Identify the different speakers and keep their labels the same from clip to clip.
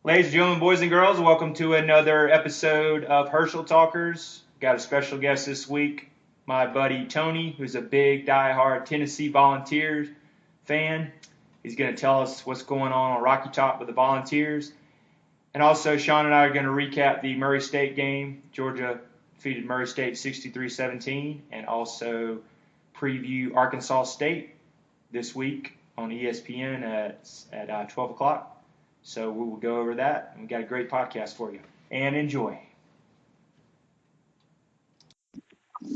Speaker 1: Ladies and gentlemen, boys and girls, welcome to another episode of Herschel Talkers. Got a special guest this week, my buddy Tony, who's a big die-hard Tennessee Volunteers fan. He's going to tell us what's going on Rocky Top with the Volunteers. And also, Sean and I are going to recap the Murray State game. Georgia defeated Murray State 63-17, and also preview Arkansas State this week on ESPN at 12 o'clock. So we will go over that, and we got a great podcast for you. And enjoy. All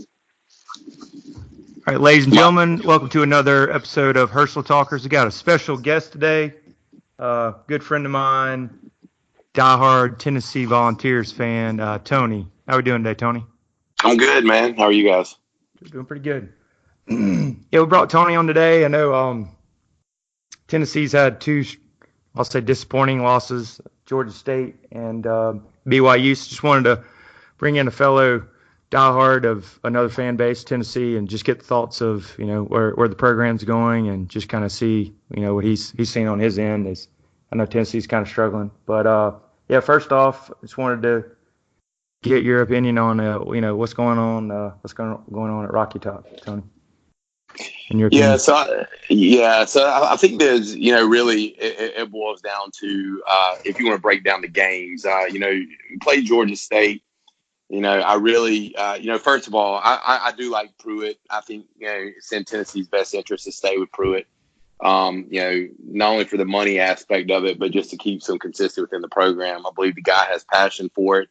Speaker 1: right, ladies and gentlemen, welcome to another episode of Herschel Talkers. We got a special guest today, good friend of mine, diehard Tennessee Volunteers fan, Tony. How are we doing today, Tony?
Speaker 2: I'm good, man. How are you guys?
Speaker 1: We're doing pretty good. Yeah, we brought Tony on today. I know Tennessee's had two, I'll say, disappointing losses, Georgia State and BYU. So just wanted to bring in a fellow diehard of another fan base, Tennessee, and just get the thoughts of, where the program's going and just kind of see, what he's seen on his end. I know Tennessee's kind of struggling. But, yeah, first off, just wanted to get your opinion on, what's going on at Rocky Top, Tony. In your opinion.
Speaker 2: So I think there's, really it boils down to if you want to break down the games, you play Georgia State. I really, first of all, I do like Pruitt. I think, it's in Tennessee's best interest to stay with Pruitt. Not only for the money aspect of it, but just to keep some consistency within the program. I believe the guy has passion for it.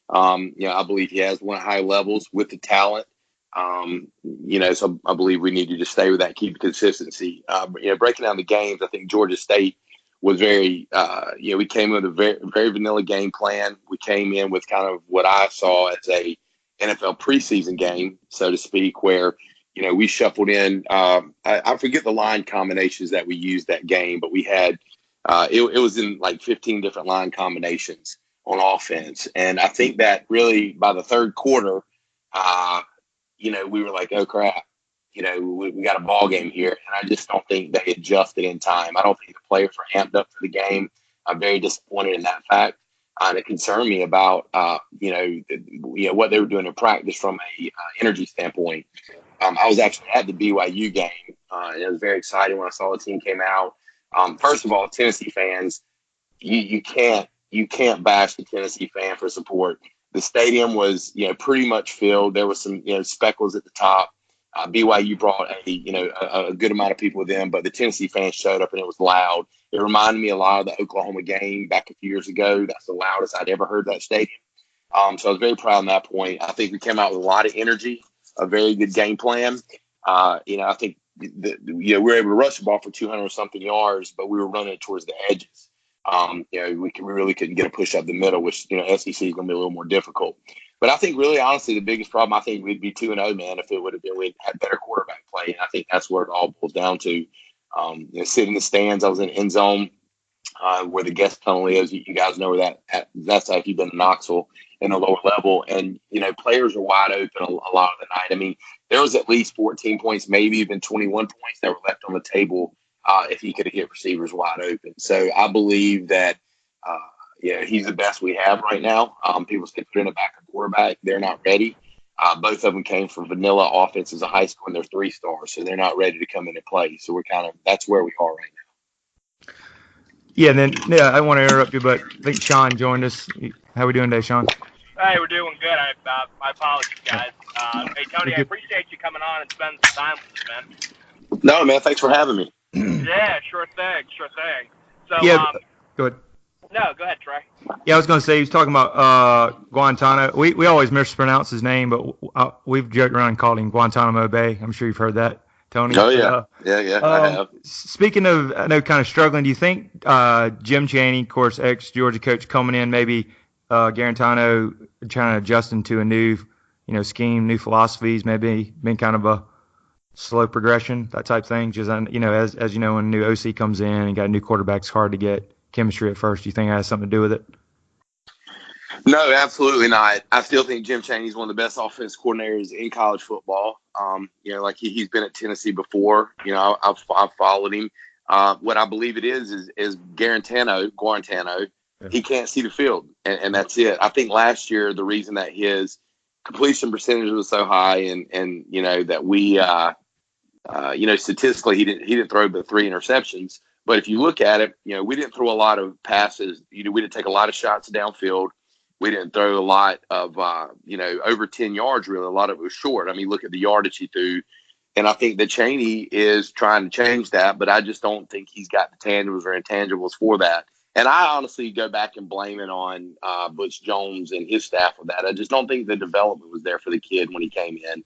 Speaker 2: I believe he has one at high levels with the talent. So I believe we need to just stay with that, keep consistency. Breaking down the games, I think Georgia State was very, we came in with a very, very vanilla game plan. We came in with kind of what I saw as a NFL preseason game, so to speak, where, we shuffled in. I forget the line combinations that we used that game, but we had, it was in like 15 different line combinations on offense. And I think that really by the third quarter, we were like, oh, crap, we got a ball game here. And I just don't think they adjusted in time. I don't think the players were amped up for the game. I'm very disappointed in that fact. And it concerned me about, what they were doing in practice from a energy standpoint. I was actually at the BYU game, and it was very exciting when I saw the team came out. First of all, Tennessee fans, you can't bash the Tennessee fan for support. The stadium was, pretty much filled. There was some, speckles at the top. BYU brought a good amount of people with them, but the Tennessee fans showed up and it was loud. It reminded me a lot of the Oklahoma game back a few years ago. That's the loudest I'd ever heard that stadium. So I was very proud on that point. I think we came out with a lot of energy, a very good game plan. I think we were able to rush the ball for 200 or something yards, but we were running it towards the edges. We really couldn't get a push up the middle, which, SEC is going to be a little more difficult. But I think really, honestly, the biggest problem, I think we'd be 2-0, man, if it would have been we had better quarterback play. And I think that's where it all boils down to. Sitting in the stands, I was in the end zone where the guest tunnel is. You guys know where that's like you've been in Knoxville in the lower level. And, players are wide open a lot of the night. I mean, there was at least 14 points, maybe even 21 points that were left on the table if he could have hit receivers wide open. So I believe that, he's the best we have right now. People say put in a backup quarterback. They're not ready. Both of them came from vanilla offenses of high school, and they're 3-stars, so they're not ready to come in and play. So that's where we are right now.
Speaker 1: Yeah, and then, I want to interrupt you, but I think Sean joined us. How we doing today, Sean?
Speaker 3: Hey, we're doing good. My apologies, guys. Hey, Tony, I appreciate you coming on and spending some time with us, man.
Speaker 2: No, man, thanks for having me.
Speaker 3: Yeah, sure thing. So,
Speaker 1: yeah, go ahead.
Speaker 3: No, go ahead, Trey.
Speaker 1: Yeah, I was going to say, he was talking about Guantanamo. We always mispronounce his name, but we've joked around and called him Guantanamo Bay. I'm sure you've heard that, Tony.
Speaker 2: Oh, yeah. I have.
Speaker 1: Speaking of, I know, kind of struggling, do you think Jim Chaney, of course, ex-Georgia coach, coming in, maybe Garantano trying to adjust into a new, scheme, new philosophies, maybe been kind of a slow progression, that type of thing? Just, as you know, when a new OC comes in and got a new quarterback, it's hard to get chemistry at first. Do you think that has something to do with it?
Speaker 2: No, absolutely not. I still think Jim Chaney is one of the best offense coordinators in college football. Like he's been at Tennessee before. I've followed him. What I believe it is Guarantano he can't see the field, and that's it. I think last year the reason that his completion percentage was so high, and that we statistically he didn't throw but 3 interceptions. But if you look at it, we didn't throw a lot of passes. We didn't take a lot of shots downfield. We didn't throw a lot of over 10 yards. Really, a lot of it was short. I mean, look at the yardage he threw. And I think that Chaney is trying to change that, but I just don't think he's got the tangibles or intangibles for that. And I honestly go back and blame it on Butch Jones and his staff for that. I just don't think the development was there for the kid when he came in.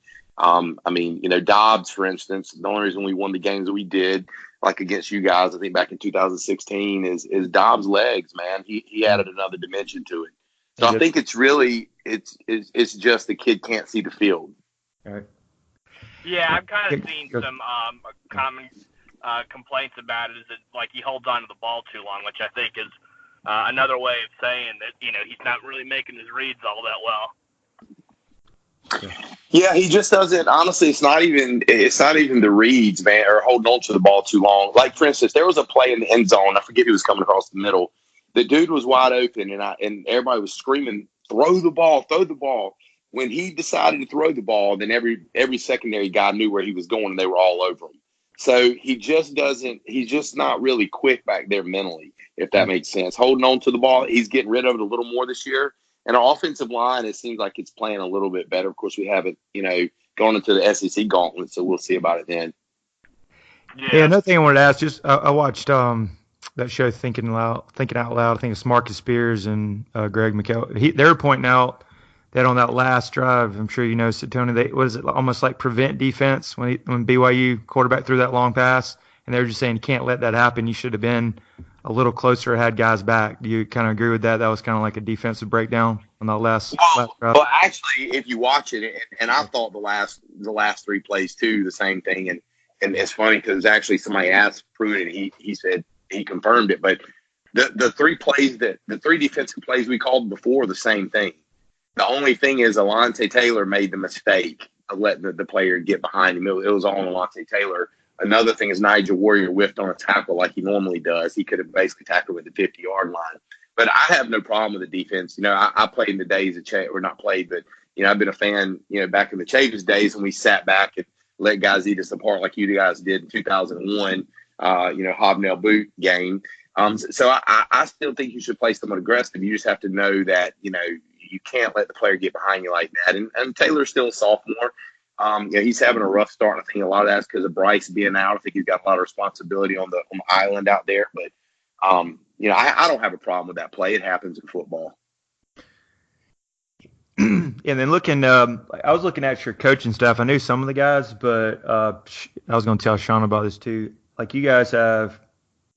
Speaker 2: Dobbs, for instance, the only reason we won the games that we did, like against you guys, I think back in 2016, is Dobbs' legs, man. He added another dimension to it. So I think it's really it's just the kid can't see the field.
Speaker 1: All right.
Speaker 3: Yeah, I've kind of seen some common complaints about it, is that like he holds on to the ball too long, which I think is another way of saying that he's not really making his reads all that well.
Speaker 2: Yeah, he just doesn't. Honestly, it's not even the reads, man, or holding on to the ball too long. Like for instance, there was a play in the end zone. I forget who was coming across the middle. The dude was wide open, and everybody was screaming, "Throw the ball! Throw the ball!" When he decided to throw the ball, then every secondary guy knew where he was going, and they were all over him. So he's just not really quick back there mentally, if that makes sense. Holding on to the ball, he's getting rid of it a little more this year. And our offensive line, it seems like it's playing a little bit better. Of course, we haven't, gone into the SEC gauntlet, so we'll see about it then.
Speaker 1: Yeah, another thing I wanted to ask, just I watched that show, Thinking Out Loud. I think it's Marcus Spears and Greg McKell. They were pointing out that on that last drive, I'm sure you know, Tony, they was it almost like prevent defense when BYU quarterback threw that long pass, and they were just saying you can't let that happen. You should have been a little closer, had guys back. Do you kind of agree with that? That was kind of like a defensive breakdown on that last drive.
Speaker 2: Well, actually, if you watch it, and I thought the last 3 plays too, the same thing, and it's funny because actually somebody asked Pruitt, and he said he confirmed it, but the 3 defensive plays we called before the same thing. The only thing is Alontae Taylor made the mistake of letting the player get behind him. It was all on Alontae Taylor. Another thing is Nigel Warrior whiffed on a tackle like he normally does. He could have basically tackled at the 50-yard line. But I have no problem with the defense. I played in the days of or not played, but I've been a fan. Back in the Chavis days when we sat back and let guys eat us apart like you guys did in 2001. Hobnail boot game. So I still think you should play someone aggressive. You just have to know that you can't let the player get behind you like that. And Taylor's still a sophomore. He's having a rough start. I think a lot of that's because of Bryce being out. I think he's got a lot of responsibility on the island out there. But I don't have a problem with that play. It happens in football.
Speaker 1: And then I was looking at your coaching staff. I knew some of the guys, but I was going to tell Sean about this too. Like you guys have,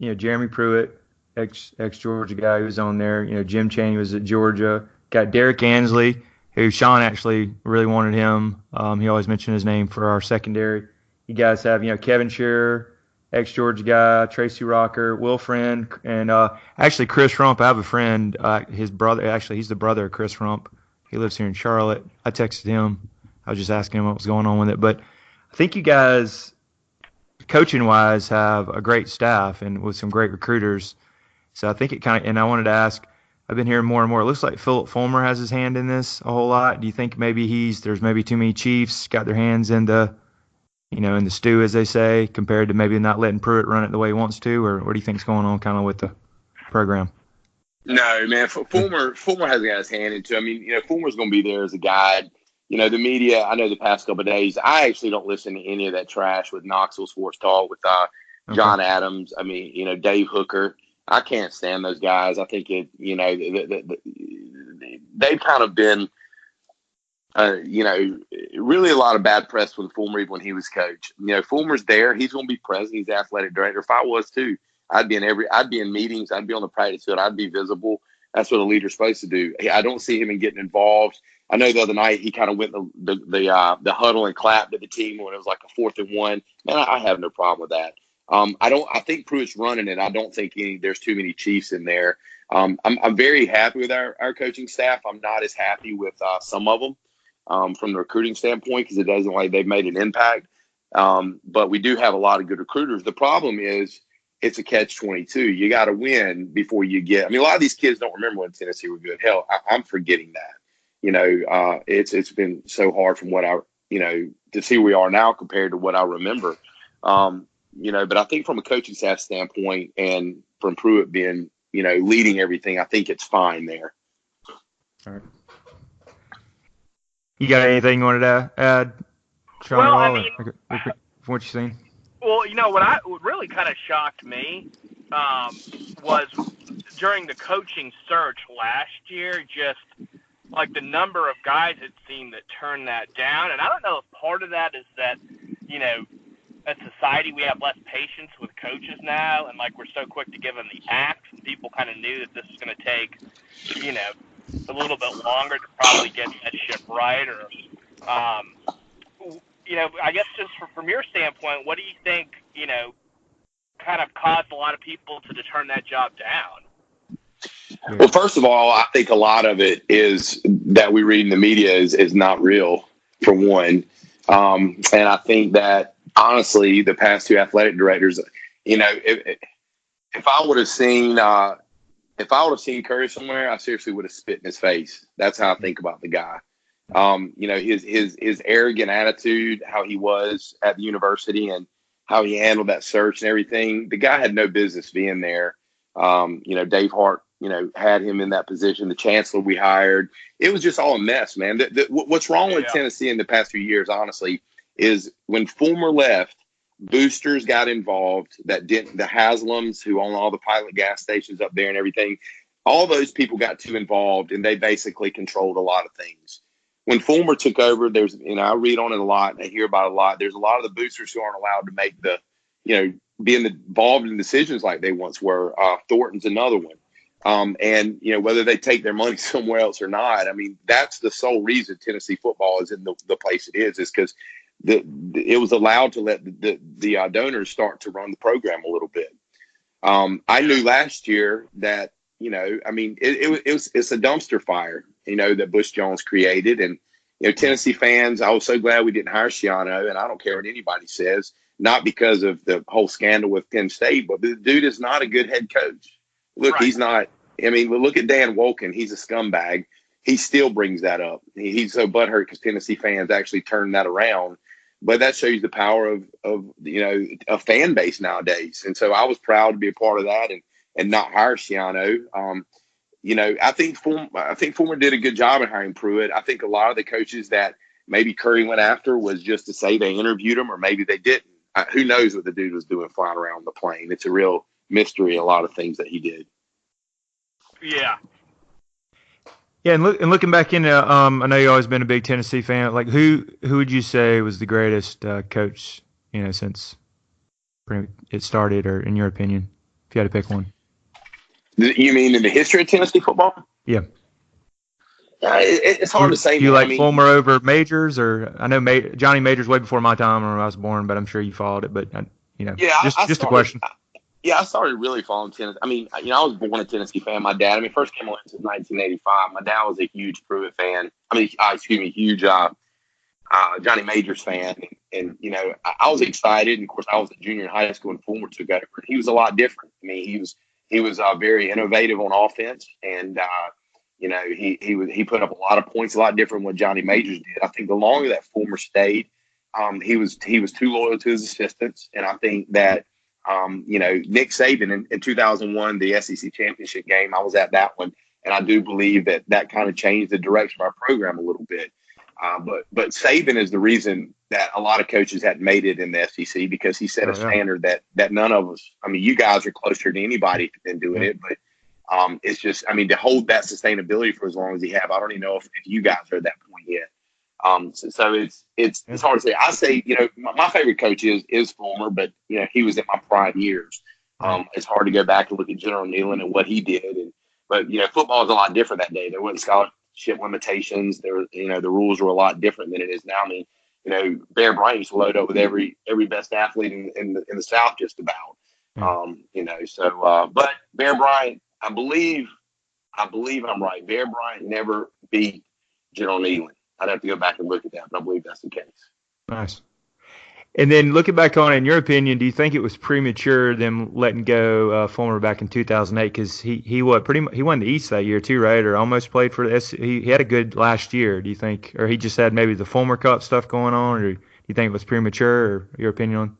Speaker 1: Jeremy Pruitt, ex-Georgia guy who's on there. Jim Chaney was at Georgia. Got Derek Ansley, who Sean actually really wanted him. He always mentioned his name for our secondary. You guys have, Kevin Shearer, ex-Georgia guy, Tracy Rocker, Will Friend, and actually Chris Rump. I have a friend, his brother. Actually, he's the brother of Chris Rump. He lives here in Charlotte. I texted him. I was just asking him what was going on with it. But I think you guys, coaching-wise, have a great staff and with some great recruiters. So I think it kind of – and I wanted to ask – I've been hearing more and more. It looks like Philip Fulmer has his hand in this a whole lot. Do you think maybe there's maybe too many Chiefs got their hands in the stew, as they say, compared to maybe not letting Pruitt run it the way he wants to? Or what do you think's going on kind of with the program?
Speaker 2: No, man. Fulmer hasn't got his hand into it. I mean, Fulmer's going to be there as a guide. The media, I know the past couple of days, I actually don't listen to any of that trash with Knoxville Sports Talk, with John Adams. I mean, Dave Hooker. I can't stand those guys. I think they've kind of been, really a lot of bad press with Fulmer when he was coach. Fulmer's there. He's going to be president. He's athletic director. If I was too, I'd be in meetings. I'd be on the practice field. I'd be visible. That's what a leader's supposed to do. I don't see him in getting involved. I know the other night he kind of went the huddle and clapped at the team when it was like a 4th and 1. Man, I have no problem with that. I think Pruitt's running it. I don't think there's too many Chiefs in there. I'm very happy with our coaching staff. I'm not as happy with some of them from the recruiting standpoint because it doesn't like they've made an impact. But we do have a lot of good recruiters. The problem is it's a catch-22. You got to win before you get. I mean, a lot of these kids don't remember when Tennessee were good. Hell, I'm forgetting that. It's been so hard from what to see where we are now compared to what I remember. But I think from a coaching staff standpoint and from Pruitt being, leading everything, I think it's fine there.
Speaker 1: All right. You got anything you wanted to add, Sean?
Speaker 3: Well,
Speaker 1: from what you've seen?
Speaker 3: Well, what really kind of shocked me was during the coaching search last year, just like the number of guys it seemed that turned that down. And I don't know if part of that is that, as society, we have less patience with coaches now, and like we're so quick to give them the axe, and people kind of knew that this was going to take, a little bit longer to probably get that ship right, or, I guess just from your standpoint, what do you think, kind of caused a lot of people to turn that job down?
Speaker 2: Well, first of all, I think a lot of it is that we read in the media is not real, for one. And I think that, honestly, the past two athletic directors, if I would have seen Curry somewhere, I seriously would have spit in his face. That's how I think about the guy. His arrogant attitude, how he was at the university and how he handled that search and everything. The guy had no business being there. Dave Hart, had him in that position. The chancellor we hired, it was just all a mess, man. What's wrong with Tennessee in the past few years, honestly, is when Fulmer left, boosters got involved the Haslams who own all the Pilot gas stations up there and everything. All those people got too involved, and they basically controlled a lot of things. When Fulmer took over, I read on it a lot and I hear about it a lot. There's a lot of the boosters who aren't allowed to make being involved in decisions like they once were. Thornton's another one. Whether they take their money somewhere else or not, I mean, that's the sole reason Tennessee football is in the place it is because it was allowed to let the donors start to run the program a little bit. I knew last year that, it's a dumpster fire, that Bush Jones created. And, Tennessee fans, I was so glad we didn't hire Schiano, and I don't care what anybody says, not because of the whole scandal with Penn State, but the dude is not a good head coach. Look, He's not. Look at Dan Wolken. He's a scumbag. He still brings that up. He's so butthurt because Tennessee fans actually turned that around. But that shows the power of a fan base nowadays. And so I was proud to be a part of that and not hire Schiano. I think Fulmer did a good job in hiring Pruitt. I think a lot of the coaches that maybe Curry went after was just to say they interviewed him, or maybe they didn't. Who knows what the dude was doing flying around the plane? It's a real mystery, a lot of things that he did.
Speaker 3: Yeah.
Speaker 1: Yeah, and looking back into, I know you've always been a big Tennessee fan. Like, who would you say was the greatest coach, since it started, or in your opinion, if you had to pick one?
Speaker 2: You mean in the history of Tennessee football?
Speaker 1: Yeah.
Speaker 2: It's hard to say.
Speaker 1: Do you like Fulmer over Majors, or I know Johnny Majors way before my time when I was born, but I'm sure you followed it. But just a question.
Speaker 2: I started really following Tennessee. I was born a Tennessee fan. My dad, first came on since 1985. My dad was a huge Pruitt fan. Huge Johnny Majors fan. And I was excited. And of course, I was a junior in high school when Fulmer took over. He was a lot different. He was very innovative on offense, and he put up a lot of points, a lot different than what Johnny Majors did. I think the longer that Fulmer stayed, he was too loyal to his assistants, and I think that. Nick Saban in 2001, the SEC championship game, I was at that one. And I do believe that kind of changed the direction of our program a little bit. But Saban is the reason that a lot of coaches hadn't made it in the SEC, because he set a standard that none of us, you guys are closer to anybody than doing it. But it's just, to hold that sustainability for as long as he have, I don't even know if you guys are at that point yet. So it's hard to say. I say, my favorite coach is Fulmer, but he was in my prime years. It's hard to go back and look at General Neyland and what he did. But football is a lot different that day. There wasn't scholarship limitations. There, the rules were a lot different than it is now. Bear Bryant used to load up with every best athlete in the South just about. But Bear Bryant, I believe I'm right. Bear Bryant never beat General Neyland. I'd have to go back and look at that, but I believe that's the case.
Speaker 1: Nice. And then looking back on it, in your opinion, do you think it was premature them letting go Fulmer back in 2008? Because he won the East that year too, right? Or almost played for the he had a good last year. Do you think, or he just had maybe the Fulmer Cup stuff going on, or do you think it was premature? Or your opinion on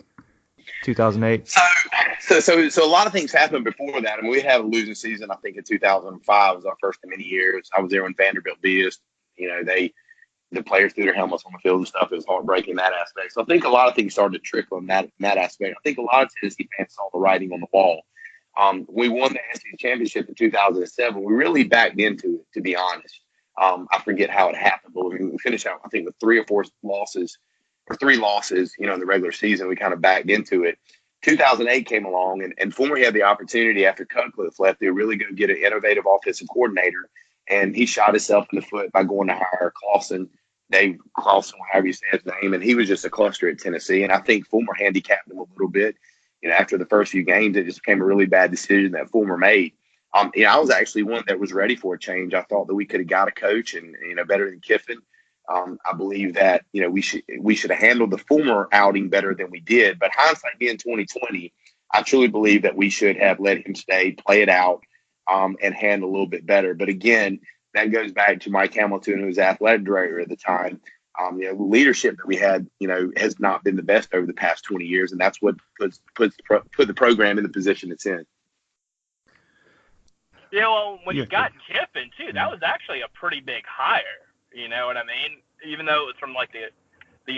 Speaker 1: 2008?
Speaker 2: So a lot of things happened before that. I mean, we had a losing season. I think in 2005 was our first in many years. I was there when Vanderbilt beat us. The players threw their helmets on the field and stuff. It was heartbreaking in that aspect. So I think a lot of things started to trickle in that aspect. I think a lot of Tennessee fans saw the writing on the wall. We won the SEC championship in 2007. We really backed into it, to be honest. I forget how it happened, but we finished out, I think, with three losses, in the regular season. We kind of backed into it. 2008 came along, and Fulmer had the opportunity after Cutcliffe left to really go get an innovative offensive coordinator, and he shot himself in the foot by going to hire Dave Clawson, however you say his name, and he was just a cluster at Tennessee. And I think Fulmer handicapped him a little bit. After the first few games, it just became a really bad decision that Fulmer made. I was actually one that was ready for a change. I thought that we could have got a coach and better than Kiffin. I believe that we should have handled the Fulmer outing better than we did. But hindsight being 2020, I truly believe that we should have let him stay, play it out, and handle a little bit better. But again, that goes back to Mike Hamilton, who was athletic director at the time. The leadership that we had, has not been the best over the past 20 years, and that's what put the program in the position it's in.
Speaker 3: Yeah, well, when you got Kiffin too, that was actually a pretty big hire. You know what I mean? Even though it was from like the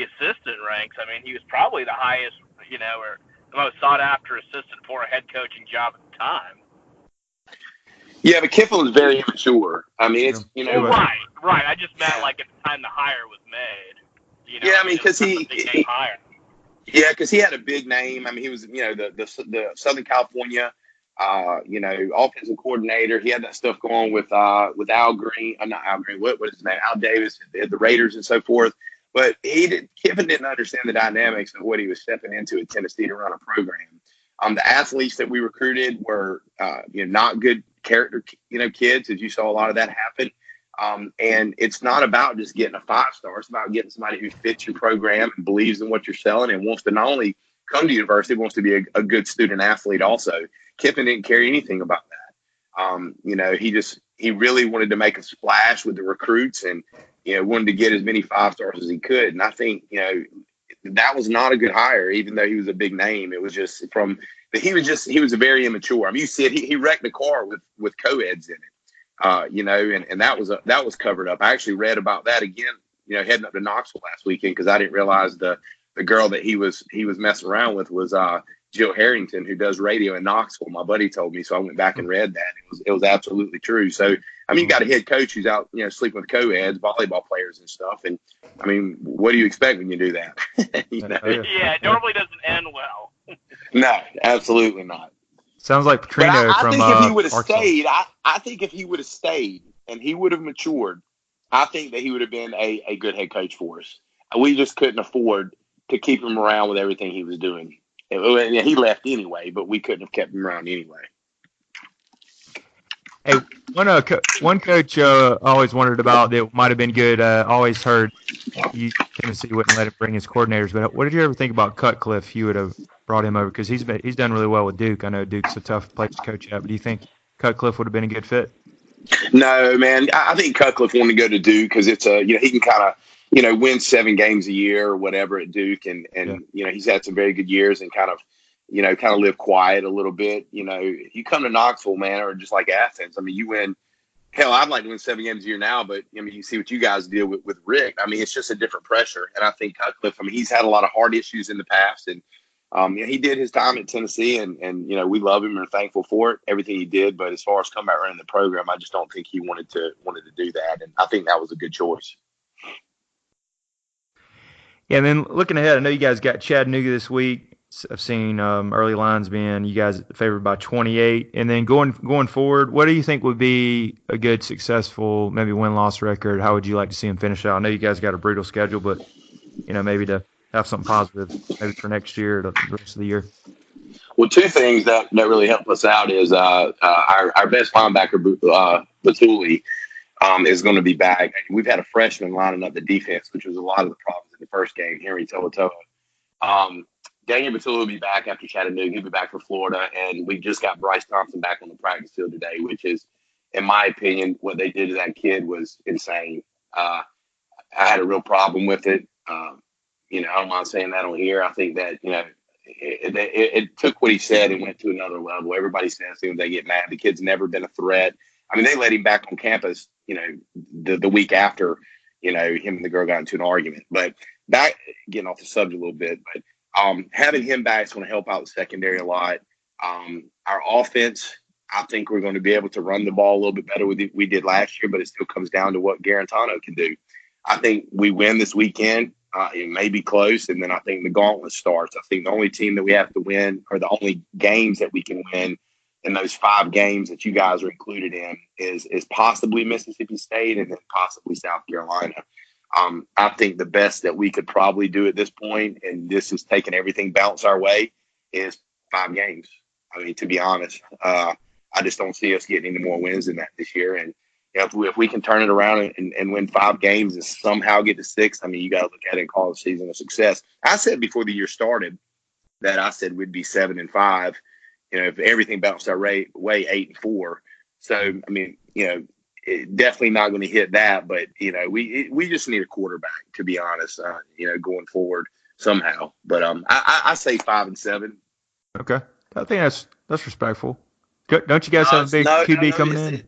Speaker 3: assistant ranks, I mean, he was probably the highest, or the most sought after assistant for a head coaching job at the time.
Speaker 2: Yeah, but Kiffin was very immature. I mean, it's
Speaker 3: right. I just meant like at the time the hire was made.
Speaker 2: Yeah, I mean, because he had a big name. I mean, he was the Southern California offensive coordinator. He had that stuff going with Al Green. Not Al Green. What is his name? Al Davis at the Raiders and so forth. But Kiffin didn't understand the dynamics of what he was stepping into at Tennessee to run a program. The athletes that we recruited were not good character kids, as you saw a lot of that happen. And it's not about just getting a 5-star. It's about getting somebody who fits your program and believes in what you're selling and wants to not only come to university, wants to be a good student athlete also. Kiffin didn't care anything about that. He really wanted to make a splash with the recruits and, wanted to get as many 5-stars as he could. And I think, that was not a good hire, even though he was a big name. It was just he was very immature. I mean, you see it, he wrecked the car with co-eds in it, and that was covered up. I actually read about that again, heading up to Knoxville last weekend, because I didn't realize the girl that he was messing around with was Jill Harrington, who does radio in Knoxville. My buddy told me, so I went back and read that. It was absolutely true. So, I mean, you got a head coach who's out, sleeping with co-eds, volleyball players and stuff. And, I mean, what do you expect when you do that?
Speaker 3: Yeah, it normally doesn't end well.
Speaker 2: No, absolutely not.
Speaker 1: Sounds like Petrino from
Speaker 2: I think if he would have stayed, I think if he would have stayed and he would have matured, I think that he would have been a good head coach for us. We just couldn't afford to keep him around with everything he was doing. He left anyway, but we couldn't have kept him around anyway.
Speaker 1: Hey, one coach always wondered about that might have been good. Always heard Tennessee wouldn't let him bring his coordinators. But what did you ever think about Cutcliffe? You would have brought him over because he's done really well with Duke. I know Duke's a tough place to coach at, but do you think Cutcliffe would have been a good fit?
Speaker 2: No, man. I think Cutcliffe wanted to go to Duke because it's he can kind of win 7 games a year or whatever at Duke, and he's had some very good years and kind of live quiet a little bit. You come to Knoxville, man, or just like Athens. I mean, you win. Hell, I'd like to win 7 games a year now, but I mean, you see what you guys deal with Rick. I mean, it's just a different pressure, and I think Cutcliffe. I mean, he's had a lot of hard issues in the past, and he did his time at Tennessee, and we love him and are thankful for it, everything he did. But as far as coming back running the program, I just don't think he wanted to do that, and I think that was a good choice.
Speaker 1: Yeah, and then looking ahead, I know you guys got Chattanooga this week. I've seen early lines being you guys favored by 28. And then going forward, what do you think would be a good, successful, maybe win-loss record? How would you like to see them finish out? I know you guys got a brutal schedule, but, maybe to have something positive maybe for next year or the rest of the year.
Speaker 2: Well, 2 things that really help us out is our best linebacker, Batuli, is going to be back. We've had a freshman lining up the defense, which was a lot of the problems in the first game, Henry To'oto'o. Daniel Batul will be back after Chattanooga. He'll be back for Florida. And we just got Bryce Thompson back on the practice field today, which is, in my opinion, what they did to that kid was insane. I had a real problem with it. I don't mind saying that on here. I think that, it took what he said and went to another level. Everybody says things, they get mad. The kid's never been a threat. I mean, they let him back on campus, the week after, him and the girl got into an argument. But back, getting off the subject a little bit, but having him back is going to help out the secondary a lot. Our offense, I think we're going to be able to run the ball a little bit better than we did last year, but it still comes down to what Garantano can do. I think we win this weekend. It may be close, and then I think the gauntlet starts. I think the only team that we have to win, or the only games that we can win in those 5 games that you guys are included in, is possibly Mississippi State and then possibly South Carolina. I think the best that we could probably do at this point, and this is taking everything bounce our way, is 5 games. I mean, to be honest, I just don't see us getting any more wins than that this year. And if we can turn it around and win 5 games and somehow get to 6, I mean, you got to look at it and call the season a success. I said before the year started that I said we'd be 7-5. If everything bounced our way 8-4. So, I mean, definitely not going to hit that. But, we just need a quarterback, to be honest, going forward somehow. But I say 5-7.
Speaker 1: Okay. I think that's respectful. Don't you guys have a big QB coming in?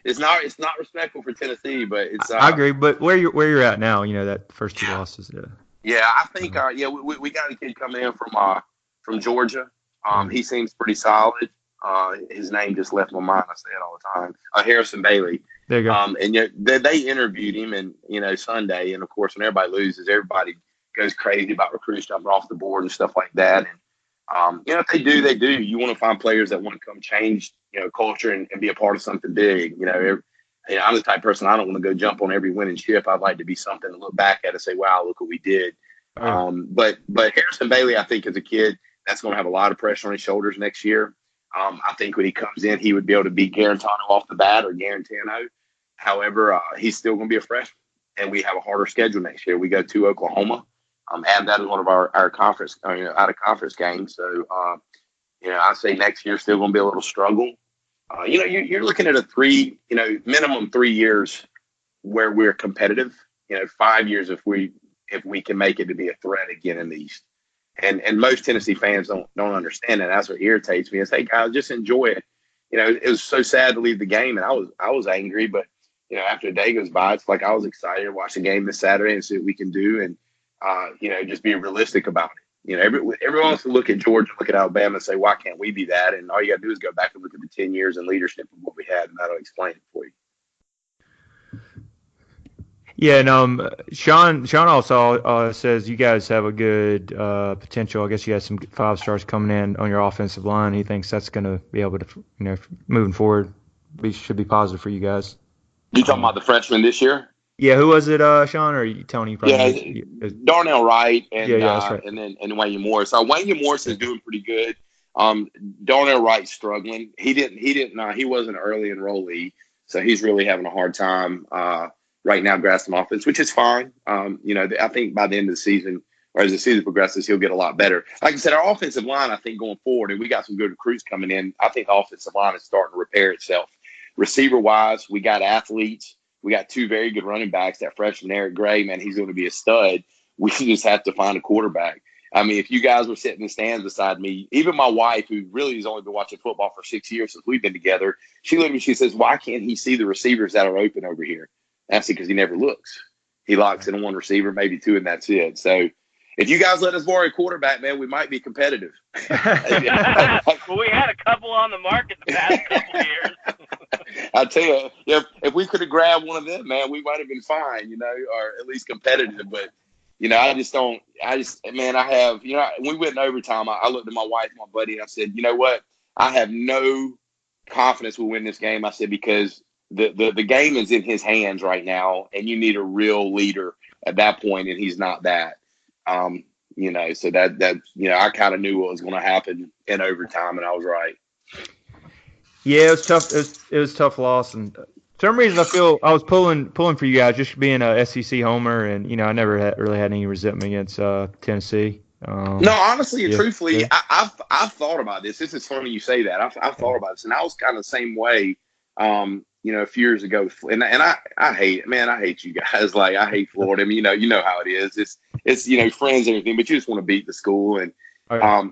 Speaker 2: It's not respectful for Tennessee, but it's.
Speaker 1: I agree, but where you're at now, that first 2 losses. Yeah.
Speaker 2: Yeah, I think. We got a kid coming in from Georgia. He seems pretty solid. His name just left my mind. I say it all the time. Harrison Bailey.
Speaker 1: There you go.
Speaker 2: And they interviewed him, and Sunday, and of course, when everybody loses, everybody goes crazy about recruits jumping off the board and stuff like that. And if they do, they do. You want to find players that want to come change, culture and be a part of something big. I'm the type of person, I don't want to go jump on every winning ship. I'd like to be something to look back at and say, wow, look what we did. But Harrison Bailey, I think, is a kid that's going to have a lot of pressure on his shoulders next year. I think when he comes in, he would be able to beat Garantano off the bat, or Garantano. However, he's still going to be a freshman, and we have a harder schedule next year. We go to Oklahoma. And that is one of our conference, out of conference games. So, I say next year still going to be a little struggle. You're looking at minimum 3 years where we're competitive. 5 years if we can make it to be a threat again in the East. And most Tennessee fans don't understand that. That's what irritates me. Is, hey guys, just enjoy it. It was so sad to leave the game, and I was angry. But after a day goes by, it's like I was excited to watch the game this Saturday and see what we can do. And just be realistic about it. Everyone wants to look at Georgia, look at Alabama, and say, why can't we be that? And all you got to do is go back and look at the 10 years in leadership of what we had, and that'll explain it for you.
Speaker 1: Yeah, and Sean also says you guys have a good potential. I guess you have some 5 stars coming in on your offensive line. He thinks that's going to be able to, moving forward, should be positive for you guys.
Speaker 2: You talking about the freshmen this year?
Speaker 1: Yeah, who was it, Sean, or Tony?
Speaker 2: Yeah, Darnell Wright and
Speaker 1: that's right.
Speaker 2: and Wayne Morris. Wayne Morris is doing pretty good. Darnell Wright's struggling. He wasn't an early enrollee, so he's really having a hard time right now grasping offense, which is fine. I think by the end of the season, or as the season progresses, he'll get a lot better. Like I said, our offensive line, I think going forward, and we got some good recruits coming in. I think the offensive line is starting to repair itself. Receiver wise, we got athletes. We got 2 very good running backs. That freshman Eric Gray, man, he's going to be a stud. We just have to find a quarterback. I mean, if you guys were sitting in the stands beside me, even my wife, who really has only been watching football for 6 years since we've been together, she looked at me, she says, why can't he see the receivers that are open over here? That's because he never looks. He locks in 1 receiver, maybe 2, and that's it. So if you guys let us borrow a quarterback, man, we might be competitive.
Speaker 3: Well, we had a couple on the market the past couple years.
Speaker 2: I tell you, if we could have grabbed one of them, man, we might have been fine, or at least competitive. But, I have, when we went in overtime, I looked at my wife, my buddy, and I said, you know what? I have no confidence we'll win this game. I said, because the game is in his hands right now, and you need a real leader at that point, and he's not that. So that I kind of knew what was going to happen in overtime, and I was right.
Speaker 1: Yeah, it was tough. It was a tough loss, and for some reason I feel I was pulling for you guys, just being a SEC homer, and I never really had any resentment against Tennessee.
Speaker 2: No, honestly and truthfully,
Speaker 1: yeah.
Speaker 2: I've thought about this. This is funny you say that. I've thought about this, and I was kind of the same way. A few years ago, and I hate, man, I hate you guys. Like, I hate Florida. I mean, you know how it is. It's friends and everything, but you just want to beat the school. And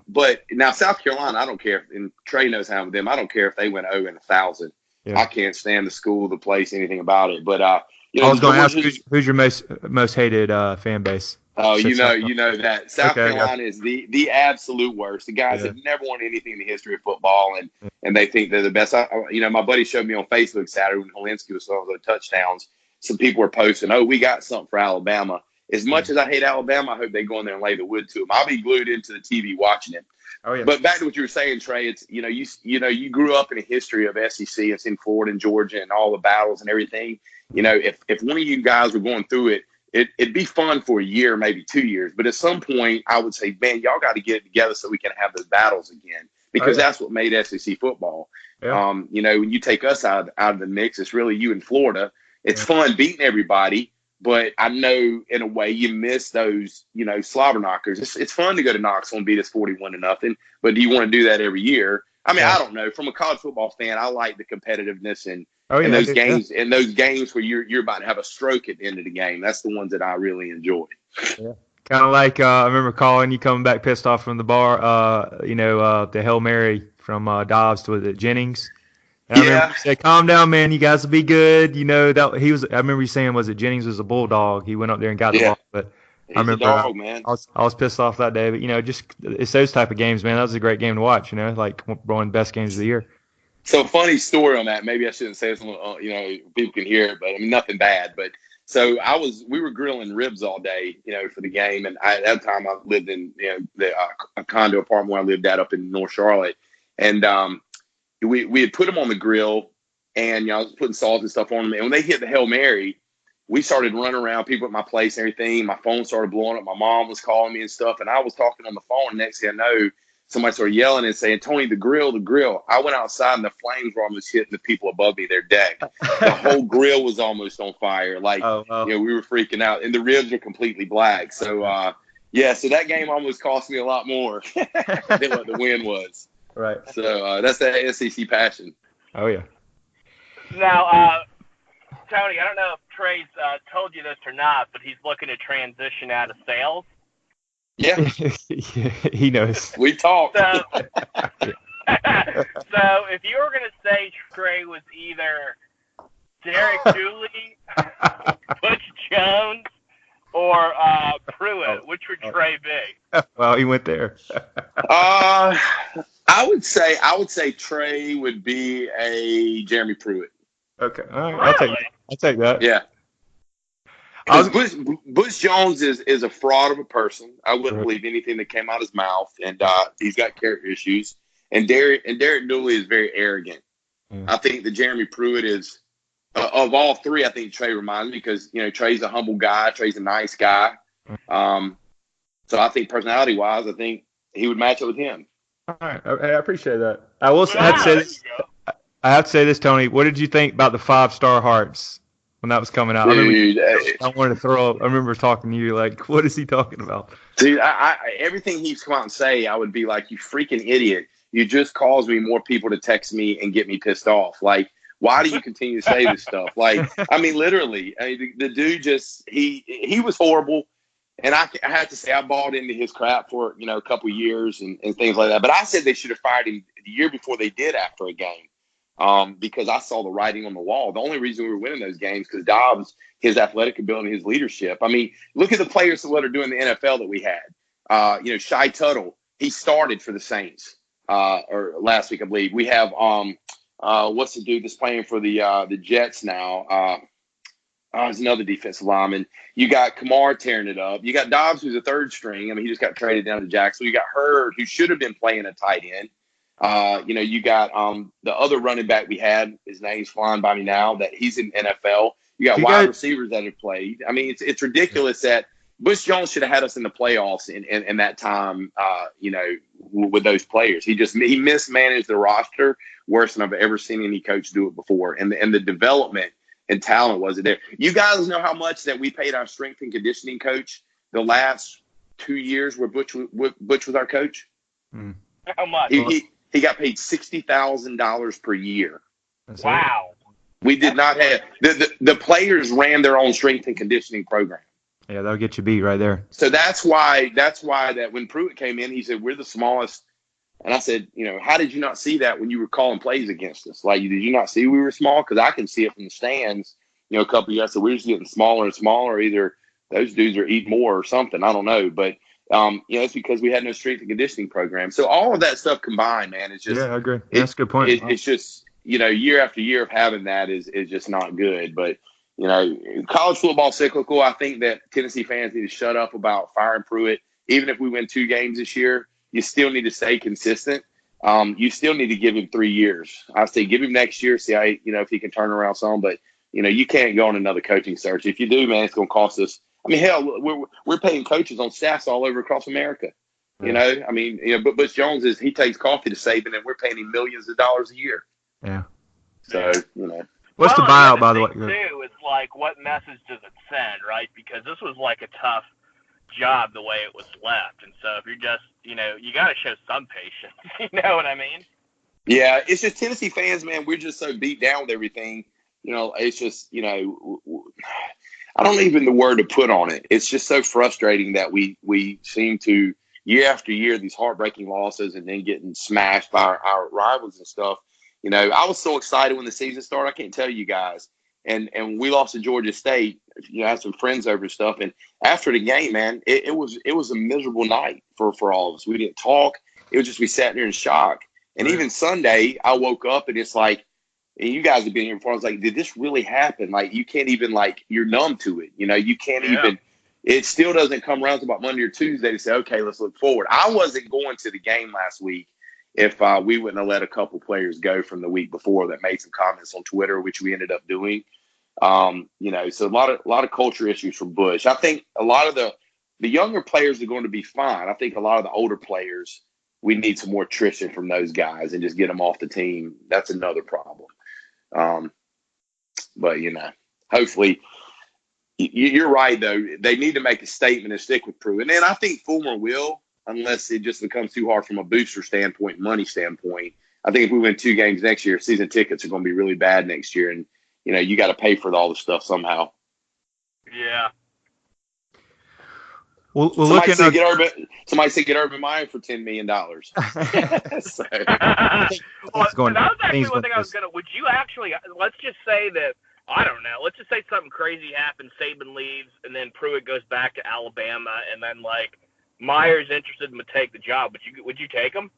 Speaker 2: but now South Carolina, I don't care. And Trey knows how with them. I don't care if they went 0-1,000. Yeah. I can't stand the school, the place, anything about it. But I
Speaker 1: was going to ask who's your most hated fan base.
Speaker 2: Oh, you know that South Carolina is the absolute worst. The guys have never won anything in the history of football, and they think they're the best. My buddy showed me on Facebook Saturday when Helinski was throwing those touchdowns. Some people were posting, "Oh, we got something for Alabama." As much as I hate Alabama, I hope they go in there and lay the wood to them. I'll be glued into the TV watching it. Oh, yeah. But back to what you were saying, Trey. It's you grew up in a history of SEC. It's in Florida and Georgia and all the battles and everything. If one of you guys were going through it. It'd be fun for a year, maybe 2 years. But at some point, I would say, man, y'all got to get it together so we can have those battles again. Because that's what made SEC football. Yeah. When you take us out of the mix, it's really you in Florida. It's fun beating everybody. But I know, in a way, you miss those, slobber knockers. It's fun to go to Knoxville and beat us 41-0. But do you want to do that every year? I mean, I don't know. From a college football fan, I like the competitiveness and those games, and those games where you're about to have a stroke at the end of the game. That's the ones that I really enjoy.
Speaker 1: Yeah. Kind of like I remember calling you coming back pissed off from the bar. The Hail Mary from Dobbs to Jennings. And I remember you said, "Calm down, man. You guys will be good." That he was. I remember you saying, "Was it Jennings was a bulldog? He went up there and got the ball." But I remember
Speaker 2: man.
Speaker 1: I was pissed off that day. But just it's those type of games, man. That was a great game to watch. Like one of the best games of the year.
Speaker 2: So funny story on that. Maybe I shouldn't say this. People can hear it, but I mean nothing bad. But so we were grilling ribs all day, for the game. And at that time I lived in a condo apartment where I lived at up in North Charlotte, and we had put them on the grill, and I was putting salt and stuff on them. And when they hit the Hail Mary, we started running around, people at my place and everything. My phone started blowing up. My mom was calling me and stuff, and I was talking on the phone. Next thing I know, somebody started yelling and saying, "Tony, the grill, the grill." I went outside, and the flames were almost hitting the people above me, their deck. The whole grill was almost on fire. Like, we were freaking out, and the ribs are completely black. So, so that game almost cost me a lot more than what the win was.
Speaker 1: Right.
Speaker 2: So that's that SEC passion.
Speaker 1: Oh, yeah.
Speaker 3: Now, Tony, I don't know if Trey's told you this or not, but he's looking to transition out of sales.
Speaker 2: Yeah.
Speaker 1: He knows.
Speaker 2: We talked.
Speaker 3: So if you were going to say Trey was either Derek Dooley, Butch Jones, or Pruitt, which would Trey be?
Speaker 1: Well, he went there.
Speaker 2: I would say Trey would be a Jeremy Pruitt.
Speaker 1: Okay. All right.
Speaker 3: Really?
Speaker 1: I'll take that.
Speaker 2: Yeah. Butch Jones is a fraud of a person. I wouldn't believe anything that came out of his mouth, and he's got character issues. And Derek Dooley is very arrogant. I think that Jeremy Pruitt is of all three. I think Trey reminds me because Trey's a humble guy. Trey's a nice guy. So I think personality wise, I think he would match up with him.
Speaker 1: All right, I appreciate that. I have to say this, Tony. What did you think about the 5-star hearts when that was coming out?
Speaker 2: Dude,
Speaker 1: I wanted to throw up. I remember talking to you like, what is he talking about?
Speaker 2: Dude, everything he's come out and say, I would be like, you freaking idiot. You just caused me more people to text me and get me pissed off. Like, why do you continue to say this stuff? Like, I mean, literally, the dude just, he was horrible. And I have to say, I bought into his crap for, a couple of years and things like that. But I said they should have fired him the year before they did after a game. Because I saw the writing on the wall. The only reason we were winning those games because Dobbs, his athletic ability, his leadership. I mean, look at the players that are doing the NFL that we had. Shai Tuttle, he started for the Saints or last week, I believe. We have what's the dude that's playing for the Jets now? There's another defensive lineman. You got Kamar tearing it up. You got Dobbs, who's a third string. I mean, he just got traded down to Jacksonville. You got Hurd, who should have been playing a tight end. You got the other running back we had. His name's flying by me now. That he's in NFL. You got wide receivers that have played. I mean, it's ridiculous that Butch Jones should have had us in the playoffs in that time. With those players, he mismanaged the roster worse than I've ever seen any coach do it before. And the development and talent wasn't there. You guys know how much that we paid our strength and conditioning coach the last 2 years where Butch was our coach.
Speaker 3: How much?
Speaker 2: He got paid $60,000 per year.
Speaker 3: Wow.
Speaker 2: We did not have the players ran their own strength and conditioning program.
Speaker 1: Yeah, that'll get you beat right there.
Speaker 2: So that's why that when Pruitt came in, he said, we're the smallest. And I said, how did you not see that when you were calling plays against us? Like, did you not see we were small? Because I can see it from the stands. A couple of years ago, we're just getting smaller and smaller. Either those dudes are eating more or something. I don't know. But, it's because we had no strength and conditioning program. So all of that stuff combined, man, it's just.
Speaker 1: Yeah, I agree. That's a good point.
Speaker 2: It's just, year after year of having that is just not good. But, college football cyclical. I think that Tennessee fans need to shut up about firing Pruitt. Even if we win 2 games this year, you still need to stay consistent. You still need to give him 3 years. I say give him next year, see how, if he can turn around some. But, you can't go on another coaching search. If you do, man, it's going to cost us. I mean, hell, we're paying coaches on staffs all over across America.
Speaker 1: Yeah.
Speaker 2: But Butch Jones he takes coffee to Saban, and we're paying him millions of dollars a year.
Speaker 1: Yeah.
Speaker 2: So,
Speaker 1: What's the buyout, by the way?
Speaker 3: Too, it's like, what message does it send, right? Because this was like a tough job the way it was left. And so if you're just, you got to show some patience. You know what I mean?
Speaker 2: Yeah, it's just Tennessee fans, man, we're just so beat down with everything. It's just, I don't even the word to put on it. It's just so frustrating that we seem to, year after year, these heartbreaking losses and then getting smashed by our rivals and stuff. I was so excited when the season started. I can't tell you guys. And we lost to Georgia State. I had some friends over and stuff. And after the game, man, it was a miserable night for all of us. We didn't talk. It was just we sat there in shock. And even Sunday, I woke up and it's like, and you guys have been here before. I was like, did this really happen? Like, you can't even, like, you're numb to it. You can't even. It still doesn't come around to about Monday or Tuesday to say, okay, let's look forward. I wasn't going to the game last week if we wouldn't have let a couple players go from the week before that made some comments on Twitter, which we ended up doing. So a lot of culture issues from Bush. I think a lot of the younger players are going to be fine. I think a lot of the older players, we need some more attrition from those guys and just get them off the team. That's another problem. But hopefully you're right though. They need to make a statement and stick with Pruitt. And then I think Fulmer will, unless it just becomes too hard from a booster standpoint, money standpoint. I think if we win 2 games next year, season tickets are going to be really bad next year. And, you got to pay for all the stuff somehow.
Speaker 3: Yeah.
Speaker 1: We'll
Speaker 2: somebody said get Urban Meyer for $10 million.
Speaker 3: So. Would you actually, let's just say that, I don't know, let's just say something crazy happens, Saban leaves, and then Pruitt goes back to Alabama, and then, like, Meyer's interested in to take the job. Would you take him?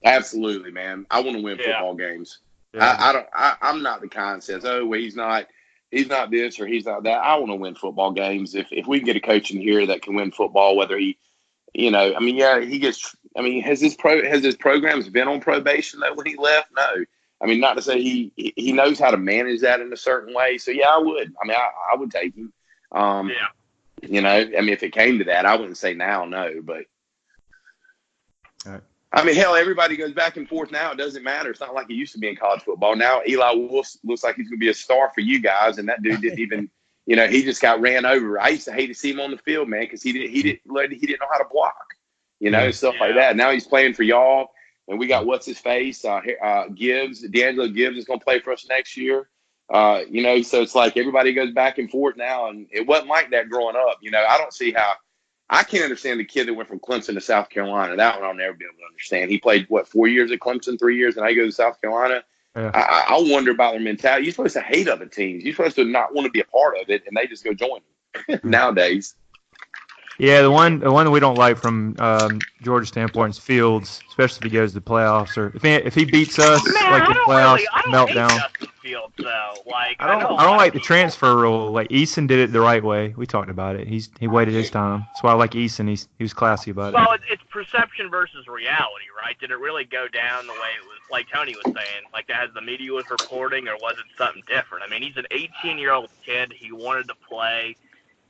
Speaker 2: Absolutely, man. I want to win football games. Yeah. I'm not the kind that says, oh, well, he's not this or he's not that. I want to win football games. If we can get a coach in here that can win football, whether he, he gets. Has his programs been on probation though when he left? No. Not to say he knows how to manage that in a certain way. So yeah, I would. I would take him. If it came to that, I wouldn't say now, no, but.
Speaker 1: All right.
Speaker 2: Hell, everybody goes back and forth now. It doesn't matter. It's not like it used to be in college football. Now Eli Wolf looks like he's going to be a star for you guys, and that dude didn't even, he just got ran over. I used to hate to see him on the field, man, because he didn't know how to block, stuff like that. Now he's playing for y'all, and we got what's his face, Gibbs, D'Angelo Gibbs is going to play for us next year. So it's like everybody goes back and forth now, and it wasn't like that growing up. I don't see how. I can't understand the kid that went from Clemson to South Carolina. That one I'll never be able to understand. He played, 4 years at Clemson, 3 years, and I go to South Carolina. Yeah. I wonder about their mentality. You're supposed to hate other teams. You're supposed to not want to be a part of it, and they just go join them nowadays.
Speaker 1: Yeah, the one that we don't like from Georgia's standpoint is Fields, especially if he goes to the playoffs or if he beats us like in the playoffs, meltdown.
Speaker 3: Fields, though. Like,
Speaker 1: I don't like the transfer rule. Like Eason did it the right way. We talked about it. He waited his time. That's why I like Eason. He was classy about it.
Speaker 3: Well, it's perception versus reality, right? Did it really go down the way it was, like Tony was saying, like as the media was reporting, or was it something different? He's an 18-year-old kid. He wanted to play.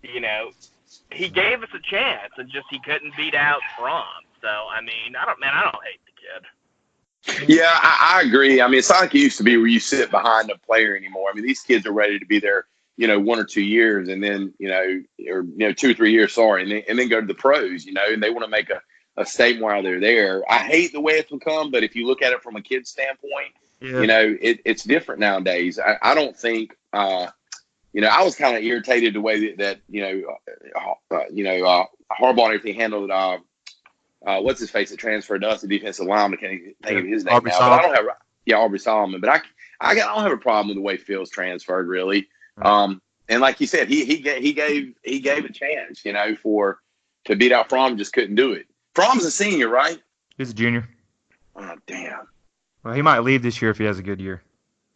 Speaker 3: He gave us a chance, and just he couldn't beat out Fromm. So I don't hate the kid.
Speaker 2: Yeah, I agree. It's not like it used to be where you sit behind a player anymore. These kids are ready to be their 1 or 2 years, and then, or 2 or 3 years, sorry, and then go to the pros, and they want to make a statement while they're there. I hate the way it's become, but if you look at it from a kid's standpoint, it's different nowadays. I don't think, I was kind of irritated the way that Harbaugh and everything handled what's his face that transferred to us, the defensive lineman. I can't think of his name now. But I don't have Aubrey Solomon. But I don't have a problem with the way Phil's transferred, really. And like you said, he gave a chance, to beat out Fromm, just couldn't do it. Fromm's a senior, right?
Speaker 1: He's a junior.
Speaker 2: Oh, damn.
Speaker 1: Well, he might leave this year if he has a good year.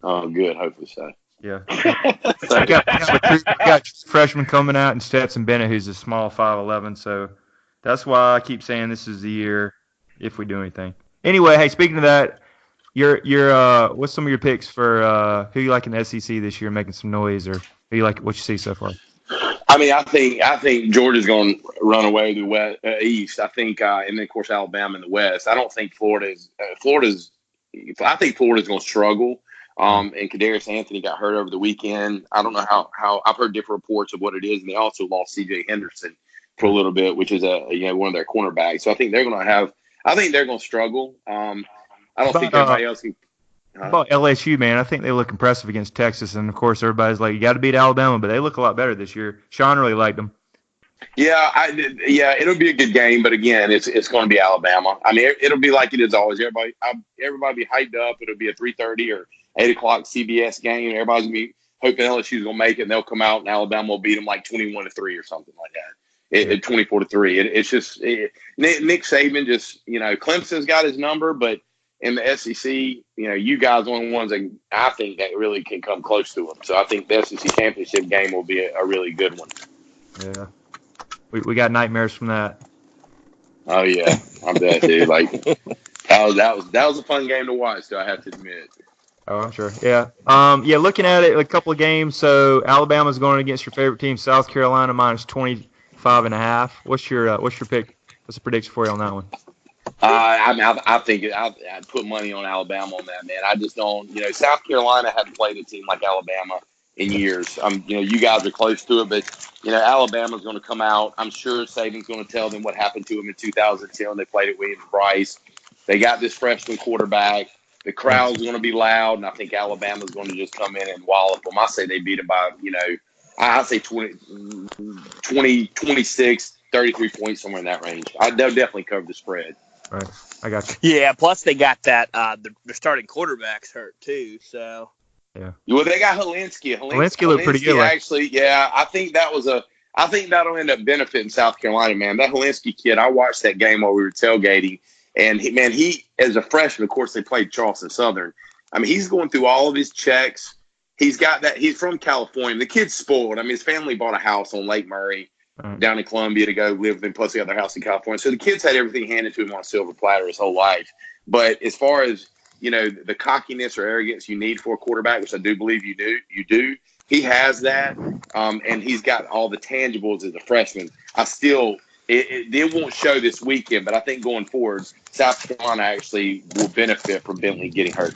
Speaker 2: Oh, good. Hopefully so.
Speaker 1: Yeah. we got freshmen coming out and Stetson Bennett, who's a small 5'11", so that's why I keep saying this is the year if we do anything. Anyway, hey, speaking of that, what's some of your picks for who you like in the SEC this year, making some noise, or who you like what you see so far?
Speaker 2: I mean, I think Georgia's going to run away the West, East. I think, and then of course Alabama in the West. I don't think Florida's. I think Florida's going to struggle. And Kadarius Anthony got hurt over the weekend. I don't know how I've heard different reports of what it is, and they also lost C.J. Henderson for a little bit, which is one of their cornerbacks. So I think they're going to struggle. I don't think everybody else can.
Speaker 1: About LSU, man, I think they look impressive against Texas, and of course everybody's like, you got to beat Alabama, but they look a lot better this year. Sean really liked them.
Speaker 2: Yeah, it'll be a good game, but again, it's going to be Alabama. I mean, it'll be like it is always. Everybody be hyped up. It'll be a 3:30 or 8 o'clock CBS game. Everybody's going to be hoping LSU's going to make it, and they'll come out, and Alabama will beat them like 21-3 or something like that. 24-3. It's just Nick Saban just, Clemson's got his number, but in the SEC, you guys are the only ones that I think that really can come close to them. So I think the SEC championship game will be a really good one.
Speaker 1: Yeah. We got nightmares from that.
Speaker 2: Oh, yeah. I bet, dude. Like, that was a fun game to watch, though, I have to admit.
Speaker 1: Oh, I'm sure. Yeah. Looking at it, a couple of games. So Alabama's going against your favorite team, South Carolina, minus 25.5. What's your pick? What's the prediction for you on that one?
Speaker 2: I think I'd put money on Alabama on that, man. I just don't. South Carolina hadn't played a team like Alabama in years. You guys are close to it, but Alabama's going to come out. I'm sure Saban's going to tell them what happened to them in 2010 when they played at Williams-Brice. They got this freshman quarterback. The crowd's going to be loud, and I think Alabama's going to just come in and wallop them. I say they beat them by, I say 20, 26, 33 points, somewhere in that range. They'll definitely cover the spread.
Speaker 1: Right. I got you.
Speaker 4: Yeah, plus they got that their starting quarterback's hurt too, so.
Speaker 1: Yeah.
Speaker 2: Well, they got Helinski.
Speaker 1: Helinski looked pretty good.
Speaker 2: Actually, yeah, I think that'll end up benefiting South Carolina, man. That Helinski kid, I watched that game while we were tailgating, and he as a freshman, of course, they played Charleston Southern. I mean, he's going through all of his checks. He's got that. He's from California. The kid's spoiled. I mean, his family bought a house on Lake Murray. Down in Columbia to go live with him, plus they got their house in California. So the kid's had everything handed to him on a silver platter his whole life. But as far as, the cockiness or arrogance you need for a quarterback, which I do believe you do, he has that, and he's got all the tangibles as a freshman. It won't show this weekend, but I think going forward, South Carolina actually will benefit from Bentley getting hurt.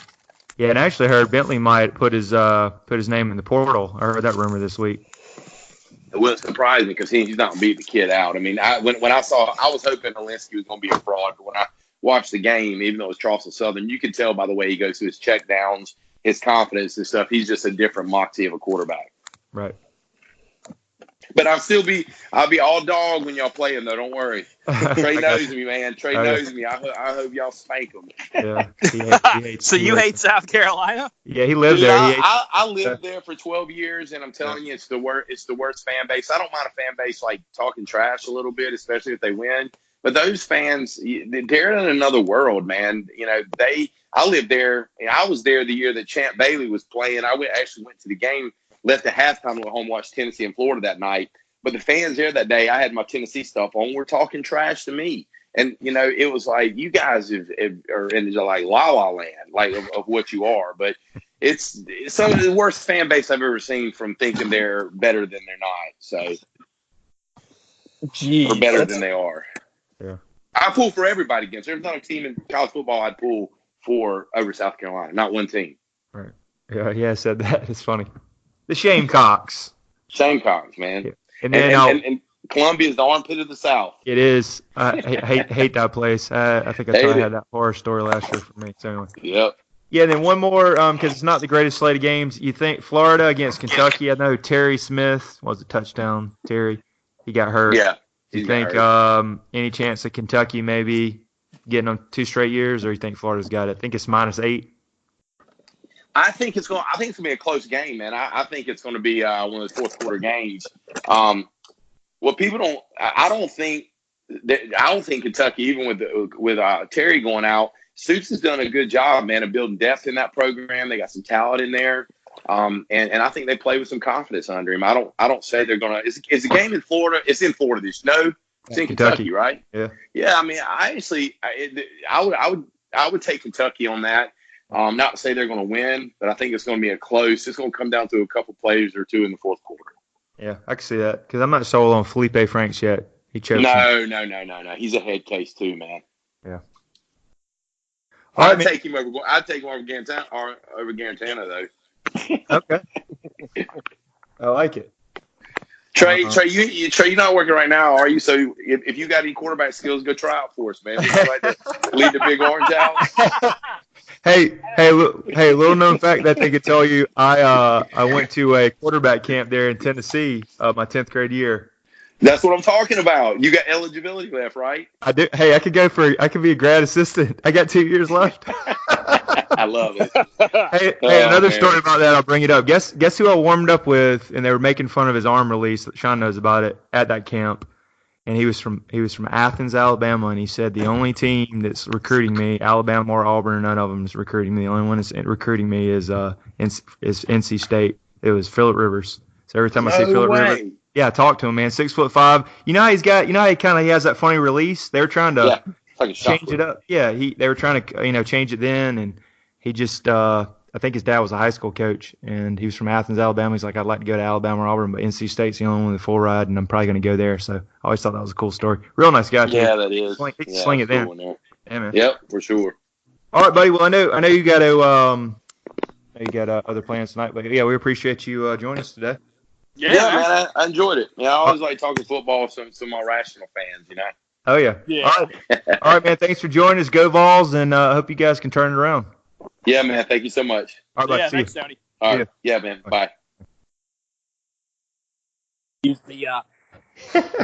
Speaker 1: Yeah, and I actually heard Bentley might put his name in the portal. I heard that rumor this week.
Speaker 2: It wouldn't surprise me because he's not going to beat the kid out. I mean, when I saw – I was hoping Helinski was going to be a fraud, but when I watched the game, even though it was Charleston Southern, you could tell by the way he goes through his check downs, his confidence and stuff. He's just a different moxie of a quarterback.
Speaker 1: Right.
Speaker 2: But I'll be all dog when y'all play him, though. Don't worry. Trey knows me, man. Trey knows me. I hope y'all spank him.
Speaker 1: Yeah. He hates,
Speaker 4: so you hate South Carolina?
Speaker 1: Yeah, he lived there.
Speaker 2: I lived there for 12 years, and I'm telling you, it's the worst fan base. I don't mind a fan base like talking trash a little bit, especially if they win. But those fans, they're in another world, man. I lived there. I was there the year that Champ Bailey was playing. I actually went to the game. Left at halftime and went home, watched Tennessee and Florida that night. But the fans there that day, I had my Tennessee stuff on, were talking trash to me. And, it was like, you guys are in like la-la land, like of what you are. But it's some of the worst fan base I've ever seen from thinking they're better than they're not. So, or better than they are.
Speaker 1: Yeah.
Speaker 2: I pull for everybody against. There's not a team in college football I'd pull for over South Carolina. Not one team.
Speaker 1: Right. Yeah, I said that. It's funny. The Shamecocks.
Speaker 2: Shane Cox, man.
Speaker 1: Yeah. And then
Speaker 2: and Columbia is the armpit of the South.
Speaker 1: It is. I hate that place. I think I told you I had that horror story last year for me. So anyway.
Speaker 2: Yep.
Speaker 1: Yeah, then one more because it's not the greatest slate of games. You think Florida against Kentucky? I know Terry Smith was a touchdown. Terry, he got hurt.
Speaker 2: Yeah.
Speaker 1: Do you think any chance of Kentucky maybe getting them 2 straight years, or you think Florida's got it? I think it's -8.
Speaker 2: I think it's going to be a close game, man. I think it's going to be one of those fourth quarter games. What people don't, I don't think Kentucky, even with Terry going out, Stoops has done a good job, man, of building depth in that program. They got some talent in there, and I think they play with some confidence under him. I don't say they're going to. It's a game in Florida. It's in Florida. There's no. It's in Kentucky, right?
Speaker 1: Yeah.
Speaker 2: Yeah. I mean, I would take Kentucky on that. Not to say they're going to win, but I think it's going to be a close. It's going to come down to a couple plays or two in the fourth quarter.
Speaker 1: Yeah, I can see that because I'm not sold on Felipe Franks yet. He chose.
Speaker 2: No. He's a head case too, man.
Speaker 1: Yeah.
Speaker 2: I'd take him over Garantano though.
Speaker 1: Okay. I like it.
Speaker 2: Trey, you're not working right now, are you? So if you got any quarterback skills, go try out for us, man. Would you like to lead the Big Orange out?
Speaker 1: Hey, little known fact that they could tell you, I went to a quarterback camp there in Tennessee my 10th grade year.
Speaker 2: That's what I'm talking about. You got eligibility left, right?
Speaker 1: I do. Hey, I could be a grad assistant. I got 2 years left.
Speaker 2: I love it.
Speaker 1: Hey, another story about that. I'll bring it up. Guess who I warmed up with, and they were making fun of his arm release. Sean knows about it at that camp, and he was from Athens, Alabama, and he said the only team that's recruiting me, Alabama or Auburn, none of them is recruiting me. The only one that's recruiting me is NC State. It was Phillip Rivers. So every time I see Phillip Rivers. Yeah, talk to him, man. 6'5". You know how he has that funny release? They were trying to change it up. Yeah, they were trying to change it then, and he just I think his dad was a high school coach, and he was from Athens, Alabama. He's like, I'd like to go to Alabama or Auburn, but NC State's the only one with a full ride, and I'm probably going to go there. So I always thought that was a cool story. Real nice guy.
Speaker 2: Yeah, that is.
Speaker 1: Sling it then. Yeah, man.
Speaker 2: Yep, for sure.
Speaker 1: All right, buddy. Well, I know you got to other plans tonight, but yeah, we appreciate you joining us today.
Speaker 2: Yeah, man, I enjoyed it. Yeah, I always like talking football with some of my rational fans, you know.
Speaker 1: Oh, yeah. All right, man, thanks for joining us. Go Vols, and I hope you guys can turn it around.
Speaker 2: Yeah, man, thank you so much.
Speaker 1: All right,
Speaker 3: thanks, Tony.
Speaker 2: All right, yeah, man, bye.
Speaker 4: Use the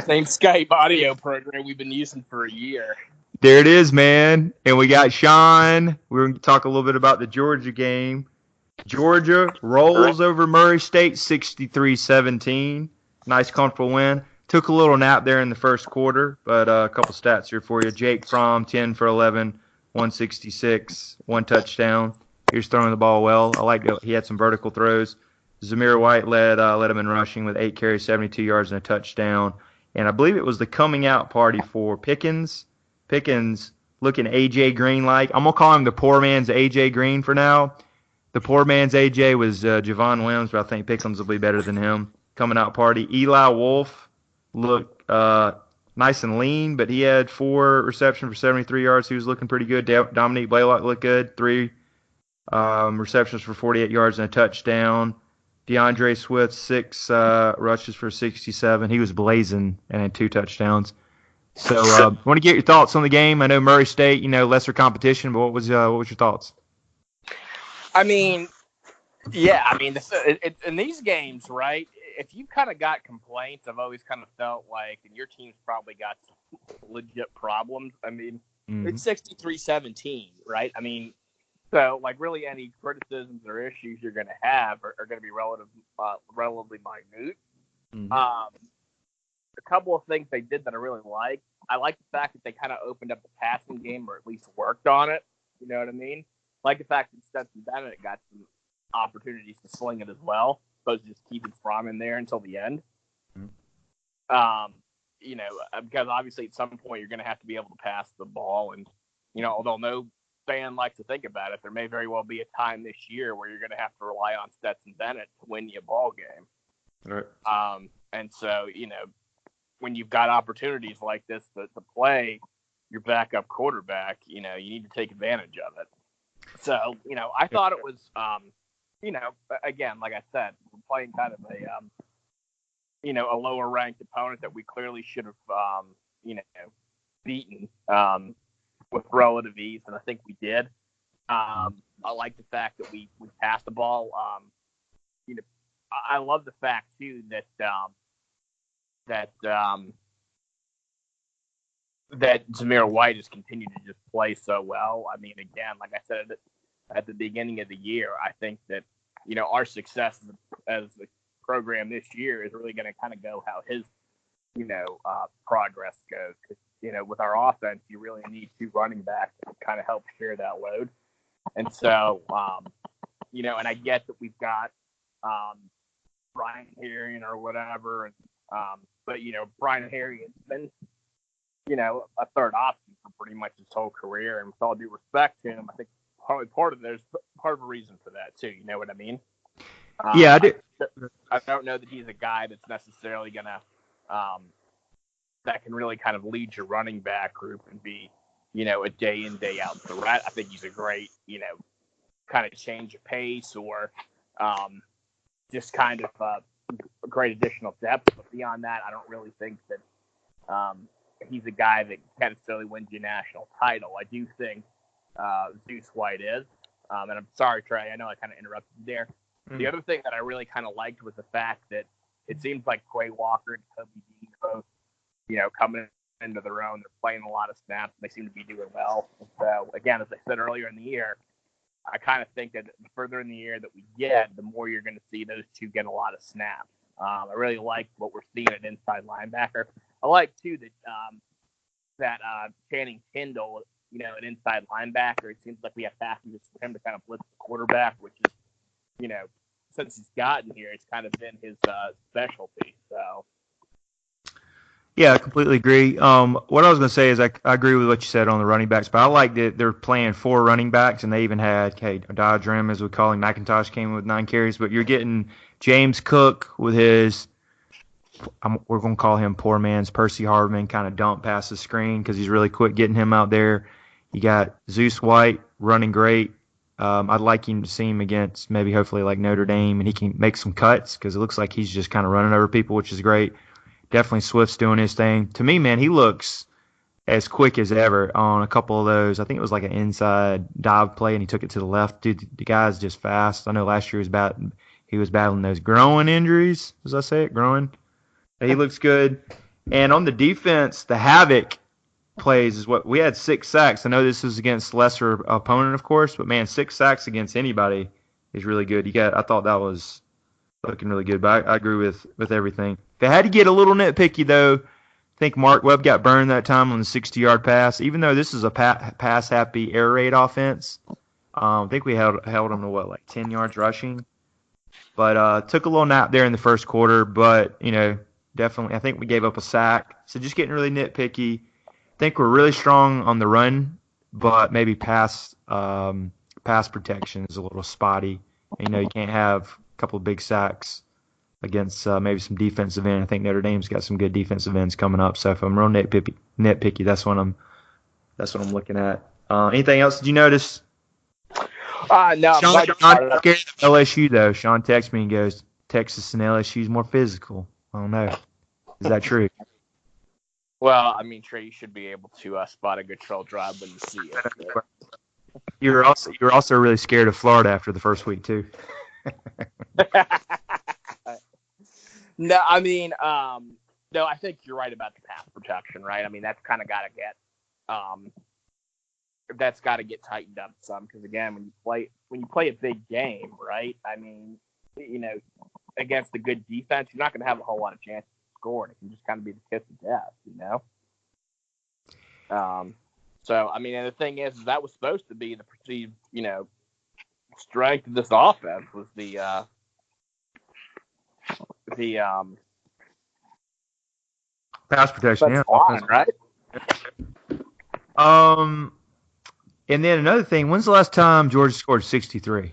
Speaker 4: same Skype audio program we've been using for a year.
Speaker 1: There it is, man. And we got Sean. We're going to talk a little bit about the Georgia game. Georgia rolls over Murray State 63-17. Nice, comfortable win. Took a little nap there in the first quarter, but a couple stats here for you. Jake Fromm, 10 for 11, 166, 1 touchdown. He was throwing the ball well. I like that he had some vertical throws. Zamir White led him in rushing with 8 carries, 72 yards, and a touchdown. And I believe it was the coming out party for Pickens. Pickens looking A.J. Green-like. I'm going to call him the poor man's A.J. Green for now. The poor man's A.J. was Javon Williams, but I think Pickens will be better than him. Coming out party. Eli Wolf looked nice and lean, but he had 4 receptions for 73 yards. He was looking pretty good. Dominique Blaylock looked good. 3 receptions for 48 yards and a touchdown. DeAndre Swift, 6 rushes for 67. He was blazing and had 2 touchdowns. So I want to get your thoughts on the game. I know Murray State, lesser competition, but what was your thoughts?
Speaker 4: I mean, yeah, in these games, right, if you kind of got complaints, I've always kind of felt like, and your team's probably got some legit problems. I mean, It's 63-17, right? I mean, so, like, really any criticisms or issues you're going to have are going to be relatively minute.
Speaker 1: Mm-hmm.
Speaker 4: A couple of things they did that I really like. I like the fact that they kind of opened up the passing game or at least worked on it. You know what I mean? Like the fact that Stetson Bennett got some opportunities to sling it as well, opposed to just keeping Fromm in there until the end.
Speaker 1: Mm-hmm.
Speaker 4: Because obviously at some point you're going to have to be able to pass the ball. And, although no fan likes to think about it, there may very well be a time this year where you're going to have to rely on Stetson Bennett to win you a ball game.
Speaker 1: Right.
Speaker 4: And so, when you've got opportunities like this to play your backup quarterback, you need to take advantage of it. So, I thought it was, again, like I said, we're playing kind of a lower ranked opponent that we clearly should have, beaten with relative ease, and I think we did. I like the fact that we passed the ball. I love the fact too that Zamir White has continued to just play so well. I mean, again, like I said at the beginning of the year, I think that our success as a program this year is really going to kind of go how his progress goes. Because with our offense, you really need two running backs to kind of help share that load. And so, and I get that we've got Brian Herring or whatever, but Brian Herring has been a third option for pretty much his whole career, and with all due respect to him, I think probably part of a reason for that too. You know what I mean?
Speaker 1: Yeah, I do.
Speaker 4: I don't know that he's a guy that's necessarily gonna that can really kind of lead your running back group and be a day in day out threat. I think he's a great kind of change of pace or just kind of a great additional depth. But beyond that, I don't really think that he's a guy that can't necessarily win you a national title. I do think Zeus White is. And I'm sorry, Trey, I know I kind of interrupted you there. Mm-hmm. The other thing that I really kind of liked was the fact that it seems like Quay Walker and Kobe Dean are both, coming into their own. They're playing a lot of snaps, and they seem to be doing well. So, again, as I said earlier in the year, I kind of think that the further in the year that we get, the more you're going to see those two get a lot of snaps. I really like what we're seeing at inside linebacker. I like, too, that Channing Tindall, an inside linebacker, it seems like we have passages for him to kind of blitz the quarterback, which is, since he's gotten here, it's kind of been his specialty. So.
Speaker 1: Yeah, I completely agree. What I was going to say is I agree with what you said on the running backs, but I like that they're playing 4 running backs, and they even had Dodrim, as we call him. McIntosh came in with 9 carries, but you're getting James Cook with his we're going to call him poor man's Percy Harvin, kind of dump past the screen because he's really quick getting him out there. You got Zeus White running great. I'd like him to see him against maybe hopefully like Notre Dame, and he can make some cuts because it looks like he's just kind of running over people, which is great. Definitely Swift's doing his thing. To me, man, he looks as quick as ever on a couple of those. I think it was like an inside dive play, and he took it to the left. Dude, the guy's just fast. I know last year he was battling those growing injuries, as I say it, growing. He looks good. And on the defense, the havoc plays is what we had 6 sacks. I know this is against lesser opponent, of course, but man, 6 sacks against anybody is really good. I thought that was looking really good, but I agree with everything. If I had to get a little nitpicky though, I think Mark Webb got burned that time on the 60-yard pass. Even though this is a pass-happy air raid offense, I think we held him to like 10 yards rushing. But took a little nap there in the first quarter, but definitely I think we gave up a sack. So just getting really nitpicky. I think we're really strong on the run, but maybe pass protection is a little spotty. You can't have a couple of big sacks against maybe some defensive end. I think Notre Dame's got some good defensive ends coming up. So if I'm real nitpicky, that's what I'm looking at. Anything else did you notice?
Speaker 4: No.
Speaker 1: Sean scared of LSU though. Sean texts me and goes, Texas and LSU's more physical. I don't know. Is that true?
Speaker 4: Well, I mean, Trey, you should be able to spot a good trail drive when you see it.
Speaker 1: You're also really scared of Florida after the first week too.
Speaker 4: No, I mean, no, I think you're right about the pass protection, right? I mean, that's kind of got to get tightened up some because again, when you play a big game, right? I mean, against a good defense, you're not going to have a whole lot of chances to score. It can just kind of be the kiss of death, So, I mean, and the thing is that was supposed to be the perceived, strength of this offense was the
Speaker 1: pass protection, yeah.
Speaker 4: Line, right?
Speaker 1: And then another thing, when's the last time Georgia scored 63?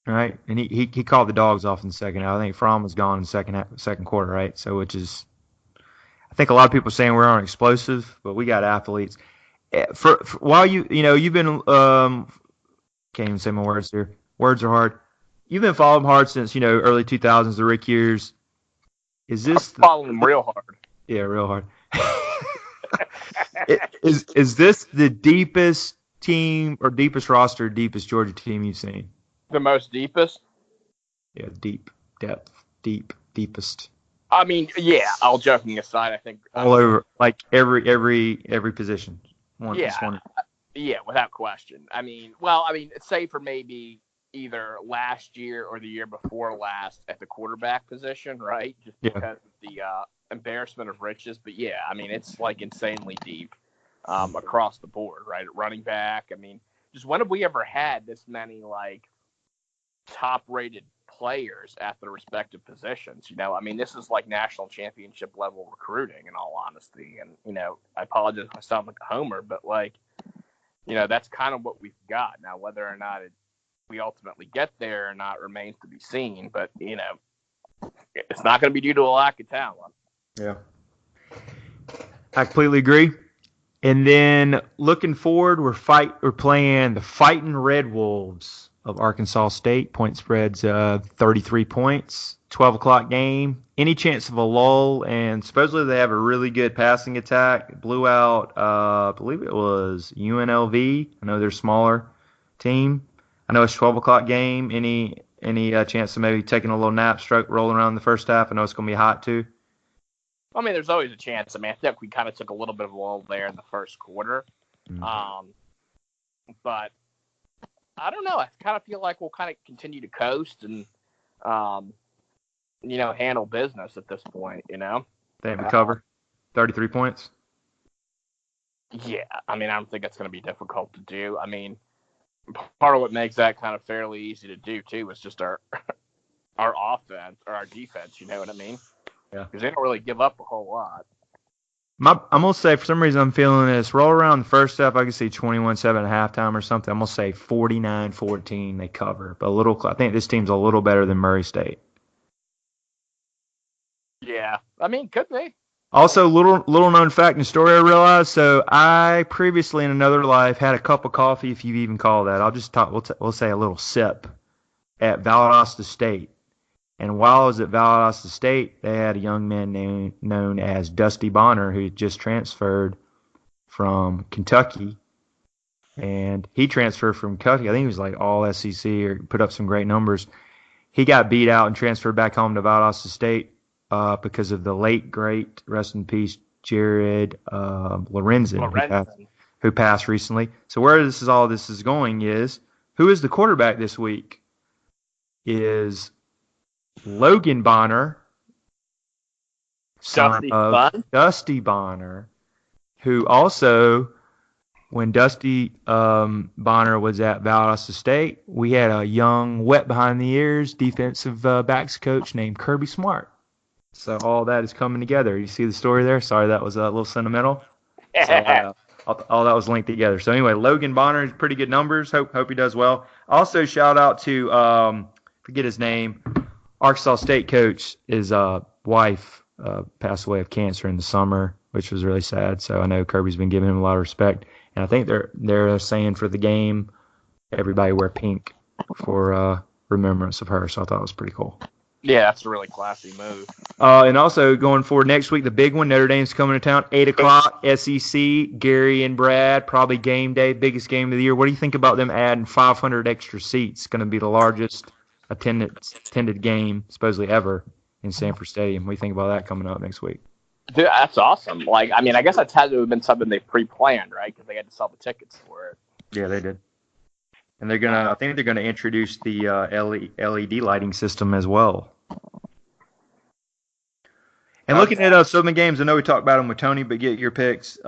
Speaker 1: Right, and he called the Dogs off in the second half. I think Fromm was gone in the second quarter, right? So, which is, I think a lot of people are saying we aren't explosive, but we got athletes. For while you've been can't even say my words here. Words are hard. You've been following hard since early 2000s, the Rick years. Is this
Speaker 4: following them real hard?
Speaker 1: Yeah, real hard. Is this the deepest team or deepest roster, deepest Georgia team you've seen?
Speaker 4: The most deepest?
Speaker 1: Yeah, deepest.
Speaker 4: I mean, yeah. All joking aside, I think
Speaker 1: all over, like every position.
Speaker 4: Yeah, without question. I mean, save for maybe either last year or the year before last at the quarterback position, right? Just because of the embarrassment of riches. But yeah, I mean, it's like insanely deep across the board, right? At running back, I mean, just when have we ever had this many like top-rated players at their respective positions? You know, I mean, this is like national championship level recruiting, in all honesty. And you know, I apologize if I sound like a homer, but like, you know, that's kind of what we've got now. Whether or not we ultimately get there or not remains to be seen. But you know, it's not going to be due to a lack of talent.
Speaker 1: Yeah, I completely agree. And then looking forward, we're playing the Fighting Red Wolves of Arkansas State. Point spread's 33 points. 12 o'clock game. Any chance of a lull? And supposedly they have a really good passing attack. Blew out, I believe it was UNLV. I know they're a smaller team. I know it's 12 o'clock game. Any chance of maybe taking a little nap, rolling around in the first half? I know it's going to be hot too.
Speaker 4: I mean, there's always a chance. I mean, I think we kind of took a little bit of a lull there in the first quarter. Mm-hmm. But I don't know. I kind of feel like we'll kind of continue to coast and, you know, handle business at this point, you know?
Speaker 1: They have a cover? 33 points?
Speaker 4: Yeah. I mean, I don't think that's going to be difficult to do. I mean, part of what makes that kind of fairly easy to do, too, is just our offense or our defense, you know what I mean?
Speaker 1: Yeah.
Speaker 4: Because they don't really give up a whole lot.
Speaker 1: I'm going to say, for some reason, I'm feeling this. Roll around the first half, I can see 21-7 at halftime or something. I'm going to say 49-14 they cover. But I think this team's a little better than Murray State.
Speaker 4: Yeah. I mean, could be.
Speaker 1: Also, little known fact in the story I realized. So I previously in another life had a cup of coffee, if you even call that. I'll just talk. We'll say a little sip at Valdosta State. And while I was at Valdosta State, they had a young man known as Dusty Bonner who just transferred from Kentucky. And he transferred from Kentucky. I think he was like all SEC or put up some great numbers. He got beat out and transferred back home to Valdosta State because of the late, great, rest in peace, Jared Lorenzen, who passed recently. So where all this is going is, who is the quarterback this week? Is Logan Bonner, son of Dusty Bonner, who also, when Dusty Bonner was at Valdosta State, we had a young, wet behind the ears defensive backs coach named Kirby Smart. So all that is coming together. You see the story there? Sorry, that was a little sentimental. So, all that was linked together. So anyway, Logan Bonner has pretty good numbers. Hope he does well. Also, shout out to forget his name. Arkansas State coach, his wife passed away of cancer in the summer, which was really sad. So I know Kirby's been giving him a lot of respect. And I think they're saying for the game, everybody wear pink for remembrance of her. So I thought it was pretty cool.
Speaker 4: Yeah, that's a really classy move.
Speaker 1: And also going forward next week, the big one, Notre Dame's coming to town, 8 o'clock, SEC, Gary and Brad, probably game day, biggest game of the year. What do you think about them adding 500 extra seats? It's going to be the largest attended game supposedly ever in Sanford Stadium. What do you think about that coming up next week?
Speaker 4: Dude, that's awesome. Like, I mean, I guess that's had to have been something they pre-planned, right? Because they had to sell the tickets for it.
Speaker 1: Yeah, they did. And I think they're gonna introduce the LED lighting system as well. And looking at Southern games, I know we talked about them with Tony, but get your picks.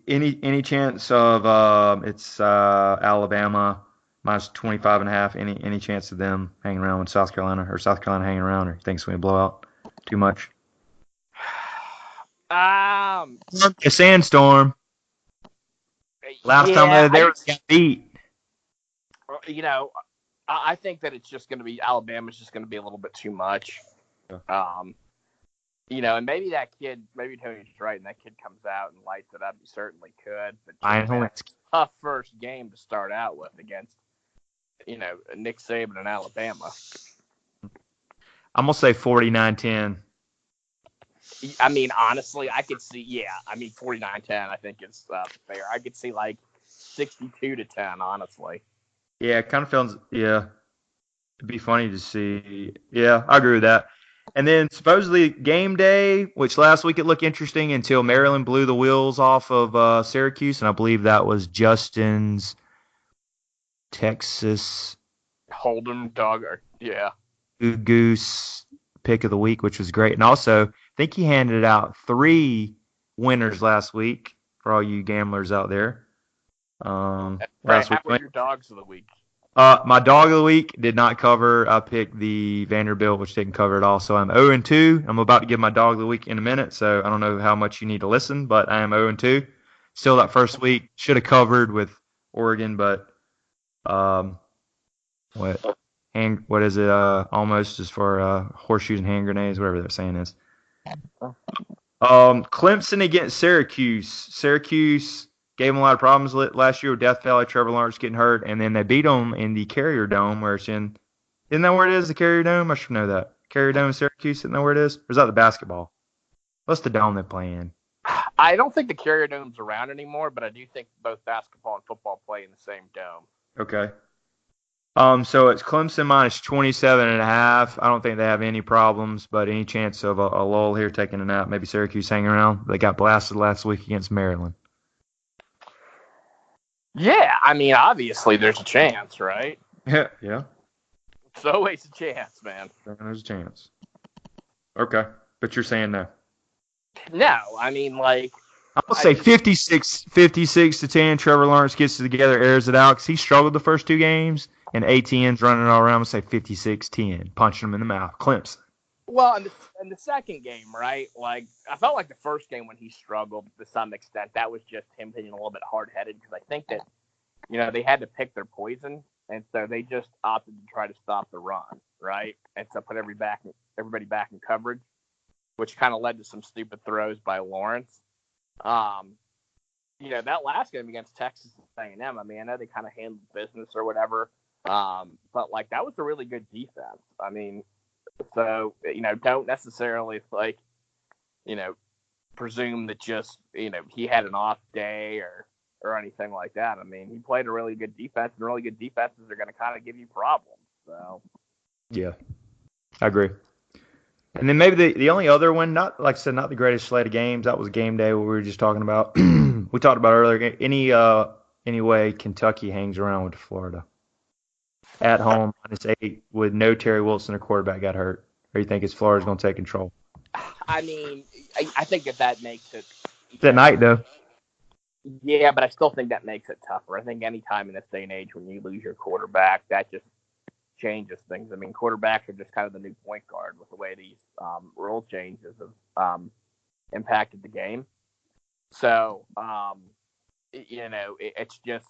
Speaker 1: Any chance of it's Alabama minus 25.5? Any chance of them hanging around with South Carolina hanging around, or think it's going to blow out too much? A sandstorm. Last time they got beat.
Speaker 4: You know, I think that it's just going to be Alabama's just going to be a little bit too much. Yeah. You know, and maybe Tony's right, and that kid comes out and lights it up. He certainly could. But it's a tough first game to start out with against, you know, Nick Saban and Alabama.
Speaker 1: I'm going to say 49-10.
Speaker 4: I mean, honestly, I could see. Yeah, I mean, 49-10. I think is fair. I could see like 62-10. Honestly.
Speaker 1: Yeah, it kind of feels. Yeah, it'd be funny to see. Yeah, I agree with that. And then supposedly game day, which last week it looked interesting until Maryland blew the wheels off of Syracuse, and I believe that was Justin's Texas
Speaker 4: Hold'em Dawg. Yeah.
Speaker 1: Goose pick of the week, which was great. And also, I think he handed out 3 winners last week for all you gamblers out there.
Speaker 4: Right, how were your dogs of the week?
Speaker 1: My dog of the week did not cover. I picked the Vanderbilt, which didn't cover at all. So I'm 0-2. I'm about to give my dog of the week in a minute, so I don't know how much you need to listen, but I am 0-2. Still that first week should have covered with Oregon, but what is it? Almost is for horseshoes and hand grenades, whatever that saying is. Clemson against Syracuse. Syracuse gave them a lot of problems last year with Death Valley, Trevor Lawrence getting hurt, and then they beat them in the Carrier Dome, where it's in. Isn't that where it is, the Carrier Dome? I should know that. Carrier Dome, Syracuse, isn't that where it is? Or is that the basketball? What's the dome they play in?
Speaker 4: I don't think the Carrier Dome's around anymore, but I do think both basketball and football play in the same dome.
Speaker 1: Okay. So it's Clemson minus 27.5. I don't think they have any problems, but any chance of a lull here taking a nap. Maybe Syracuse hanging around. They got blasted last week against Maryland.
Speaker 4: Yeah, I mean, obviously there's a chance, right?
Speaker 1: Yeah.
Speaker 4: It's always a chance, man.
Speaker 1: There's a chance. Okay, but you're saying no.
Speaker 4: No, I mean, like...
Speaker 1: I'll say 56-10. Trevor Lawrence gets it together, airs it out, because he struggled the first 2 games, and ATN's running all around. I'll say 56-10, punching him in the mouth. Clemson.
Speaker 4: Well, in the second game, right, like, I felt like the first game when he struggled to some extent, that was just him being a little bit hard-headed, because I think that, they had to pick their poison, and so they just opted to try to stop the run, right, and so put everybody back in coverage, which kind of led to some stupid throws by Lawrence. That last game against Texas A&M, I mean, I know they kind of handled business or whatever, but, like, that was a really good defense. I mean, so, don't necessarily, like, presume that just, he had an off day or anything like that. I mean, he played a really good defense, and really good defenses are going to kind of give you problems. So,
Speaker 1: yeah, I agree. And then maybe the only other one, not like I said, not the greatest slate of games. That was game day, what we were just talking about. We talked about earlier. Any way Kentucky hangs around with Florida at home -8 with no Terry Wilson, a quarterback, got hurt, or you think it's Florida's going to take control?
Speaker 4: I mean, I think that makes it.
Speaker 1: It's at night though.
Speaker 4: Yeah, but I still think that makes it tougher. I think any time in this day and age when you lose your quarterback, that just changes things. I mean, quarterbacks are just kind of the new point guard with the way these rule changes have impacted the game. So, it's just,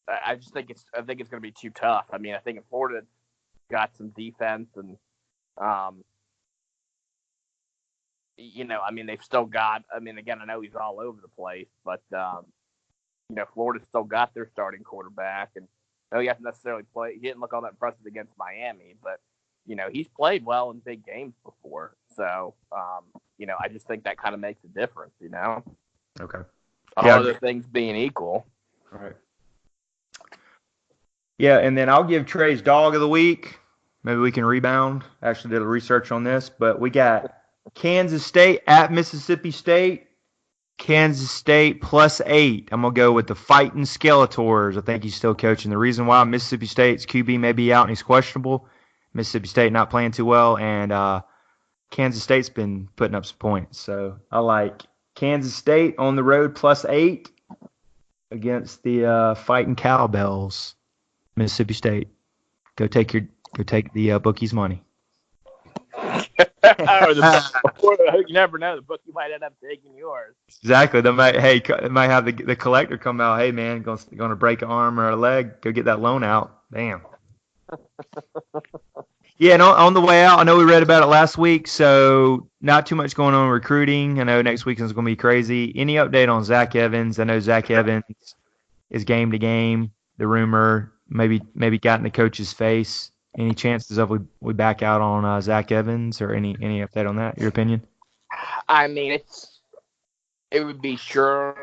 Speaker 4: I think it's going to be too tough. I mean, I think if Florida got some defense and, they've still got, again, I know he's all over the place, but, Florida's still got their starting quarterback, and I know he hasn't necessarily played. He didn't look all that impressive against Miami, but, he's played well in big games before. So, I just think that kind of makes a difference,
Speaker 1: Okay.
Speaker 4: All other things being equal.
Speaker 1: All right. Yeah, and then I'll give Trey's dog of the week. Maybe we can rebound. I actually did a research on this, but we got Kansas State at Mississippi State. Kansas State +8. I'm going to go with the Fighting Skeletors. I think he's still coaching. The reason why Mississippi State's QB may be out and he's questionable, Mississippi State not playing too well, and Kansas State's been putting up some points. So I like Kansas State on the road +8 against the Fighting Cowbells, Mississippi State. Go take the bookies' money.
Speaker 4: You never know. The bookie might end up taking yours.
Speaker 1: Exactly. They might have the collector come out. Hey man, going to break an arm or a leg. Go get that loan out. Damn. Yeah, and on the way out, I know we read about it last week, so not too much going on in recruiting. I know next weekend's going to be crazy. Any update on Zach Evans? I know Zach Evans is game to game. The rumor maybe got in the coach's face. Any chances of we back out on Zach Evans or any update on that? Your opinion?
Speaker 4: I mean, it would be sheer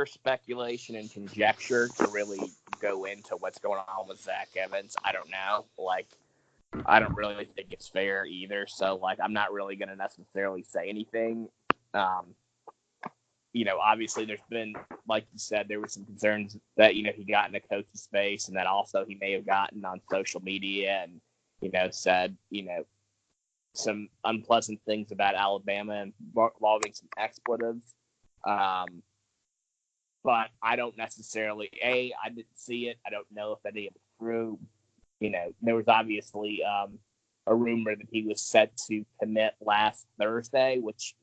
Speaker 4: speculation and conjecture to really go into what's going on with Zach Evans. I don't know. Like, I don't really think it's fair either. So, like, I'm not really going to necessarily say anything. Obviously there's been, like you said, there were some concerns that, he got in a coach's space, and that also he may have gotten on social media and, said, some unpleasant things about Alabama involving some expletives. But I don't necessarily, I didn't see it. I don't know if that is true. There was obviously a rumor that he was set to commit last Thursday, which,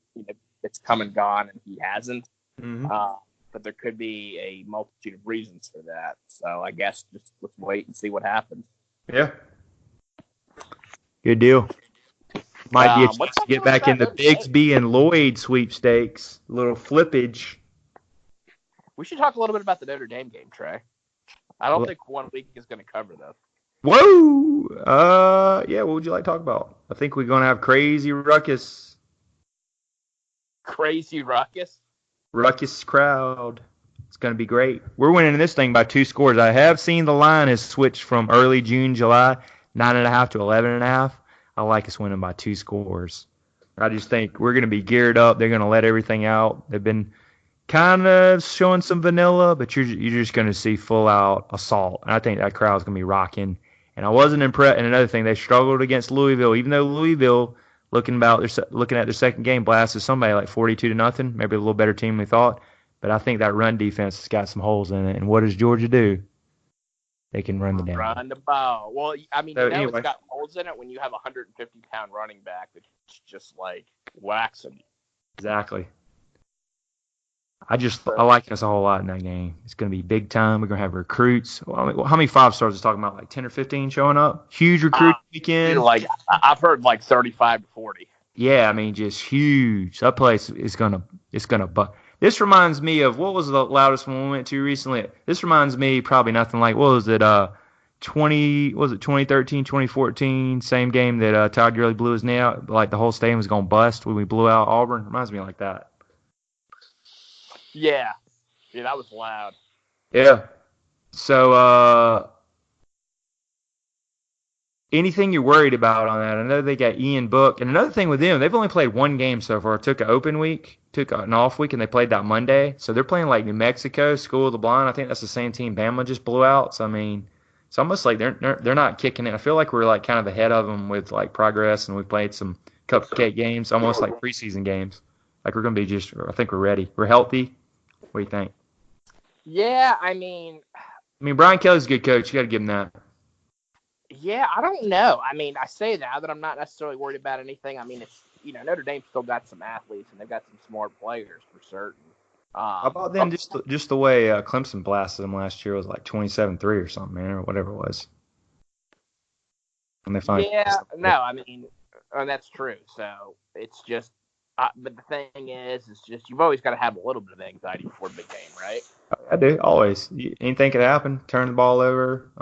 Speaker 4: it's come and gone, and he hasn't.
Speaker 1: Mm-hmm.
Speaker 4: But there could be a multitude of reasons for that. So I guess just let's wait and see what happens.
Speaker 1: Yeah. Good deal. Might be a chance to get back in the Bigsby and Lloyd sweepstakes. A little flippage.
Speaker 4: We should talk a little bit about the Notre Dame game, Trey. I don't think 1 week is going to cover this.
Speaker 1: Whoa! Yeah, what would you like to talk about? I think we're going to have crazy ruckus.
Speaker 4: Crazy ruckus?
Speaker 1: Ruckus crowd. It's going to be great. We're winning this thing by 2 scores. I have seen the line has switched from early June, July, 9.5 to 11.5. I like us winning by 2 scores. I just think we're going to be geared up. They're going to let everything out. They've been kind of showing some vanilla, but you're just going to see full-out assault. And I think that crowd's going to be rocking. And I wasn't impressed. And another thing, they struggled against Louisville, even though Louisville, looking at their second game, blasted somebody like 42-0, maybe a little better team than we thought. But I think that run defense has got some holes in it. And what does Georgia do? They can run the damn ball.
Speaker 4: Run the ball. Well, I mean,
Speaker 1: anyway.
Speaker 4: It's got holes in it when you have a 150-pound running back that's just like waxing.
Speaker 1: Exactly. I like us a whole lot in that game. It's going to be big time. We're going to have recruits. How many 5-stars is talking about? Like 10 or 15 showing up? Huge recruit weekend.
Speaker 4: Like I've heard like 35 to 40.
Speaker 1: Yeah, I mean just huge. That place is gonna This reminds me of what was the loudest one we went to recently. This reminds me probably nothing like what was it? 2013, 2014, same game that Todd Gurley blew his knee out. Like the whole stadium was gonna bust when we blew out Auburn. Reminds me like that.
Speaker 4: Yeah, that was loud.
Speaker 1: Yeah. So, anything you're worried about on that? I know they got Ian Book. And another thing with them, they've only played 1 game so far. Took an open week, took an off week, and they played that Monday. So they're playing like New Mexico, School of the Blind. I think that's the same team Bama just blew out. So, I mean, it's almost like they're not kicking it. I feel like we're like kind of ahead of them with like progress, and we've played some cupcake games, almost like preseason games. Like we're going to be I think we're ready. We're healthy. What do you think?
Speaker 4: Yeah, I mean,
Speaker 1: Brian Kelly's a good coach. You got to give him that.
Speaker 4: Yeah, I don't know. I mean, I say that, but I'm not necessarily worried about anything. I mean, it's Notre Dame's still got some athletes, and they've got some smart players for certain.
Speaker 1: How about them? Just the way Clemson blasted them last year was like 27-3 or something, man, or whatever it was. And they
Speaker 4: I mean, that's true. So it's just, but the thing is just you've always got to have a little bit of anxiety before a big game, right?
Speaker 1: I do, always. Anything could happen. Turn the ball over,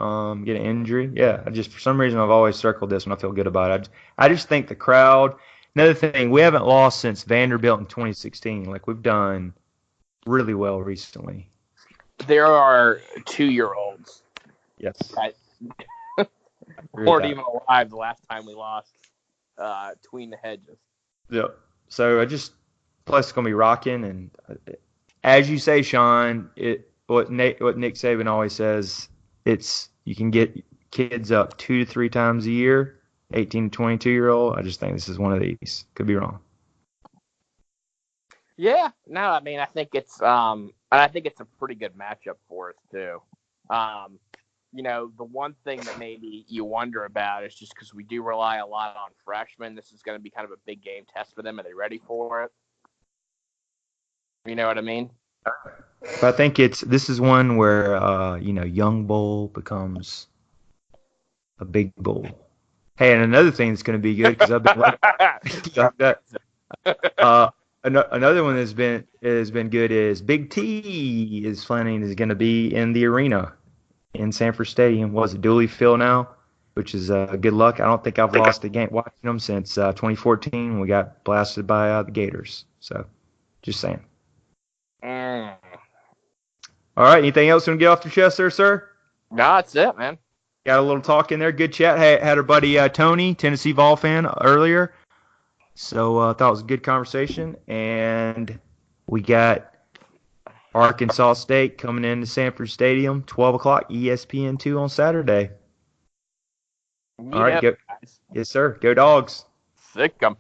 Speaker 1: get an injury. Yeah, for some reason, I've always circled this and I feel good about it. I just think the crowd. Another thing, we haven't lost since Vanderbilt in 2016. Like, we've done really well recently.
Speaker 4: There are 2-year-olds.
Speaker 1: Yes.
Speaker 4: That weren't even alive the last time we lost Tween the Hedges.
Speaker 1: Yeah. So plus it's going to be rocking. And as you say, Sean, what Nick Saban always says, you can get kids up 2 to 3 times a year, 18 to 22-year-old. I just think this is one of these. Could be wrong.
Speaker 4: Yeah. No, I mean, I think it's a pretty good matchup for us too. The one thing that maybe you wonder about is just because we do rely a lot on freshmen, this is going to be kind of a big game test for them. Are they ready for it? You know what I mean?
Speaker 1: I think this is one where, young bull becomes a big bull. Hey, and another thing that's going to be good because I've been like that. Another one that's been good is Big T is going to be in the arena in Sanford Stadium. Was it Dooley Field now? which is good luck. I don't think I've lost a game watching them since 2014 when we got blasted by the Gators. So, just saying.
Speaker 4: Mm.
Speaker 1: All right, anything else you want to get off your chest there, sir?
Speaker 4: No, that's it, man.
Speaker 1: Got a little talk in there. Good chat. Had our buddy Tony, Tennessee Vol fan, earlier. So I thought it was a good conversation. And we got Arkansas State coming into Sanford Stadium, 12 o'clock, ESPN2 on Saturday. All right, go. Yes, sir. Go Dogs.
Speaker 4: Sick 'em.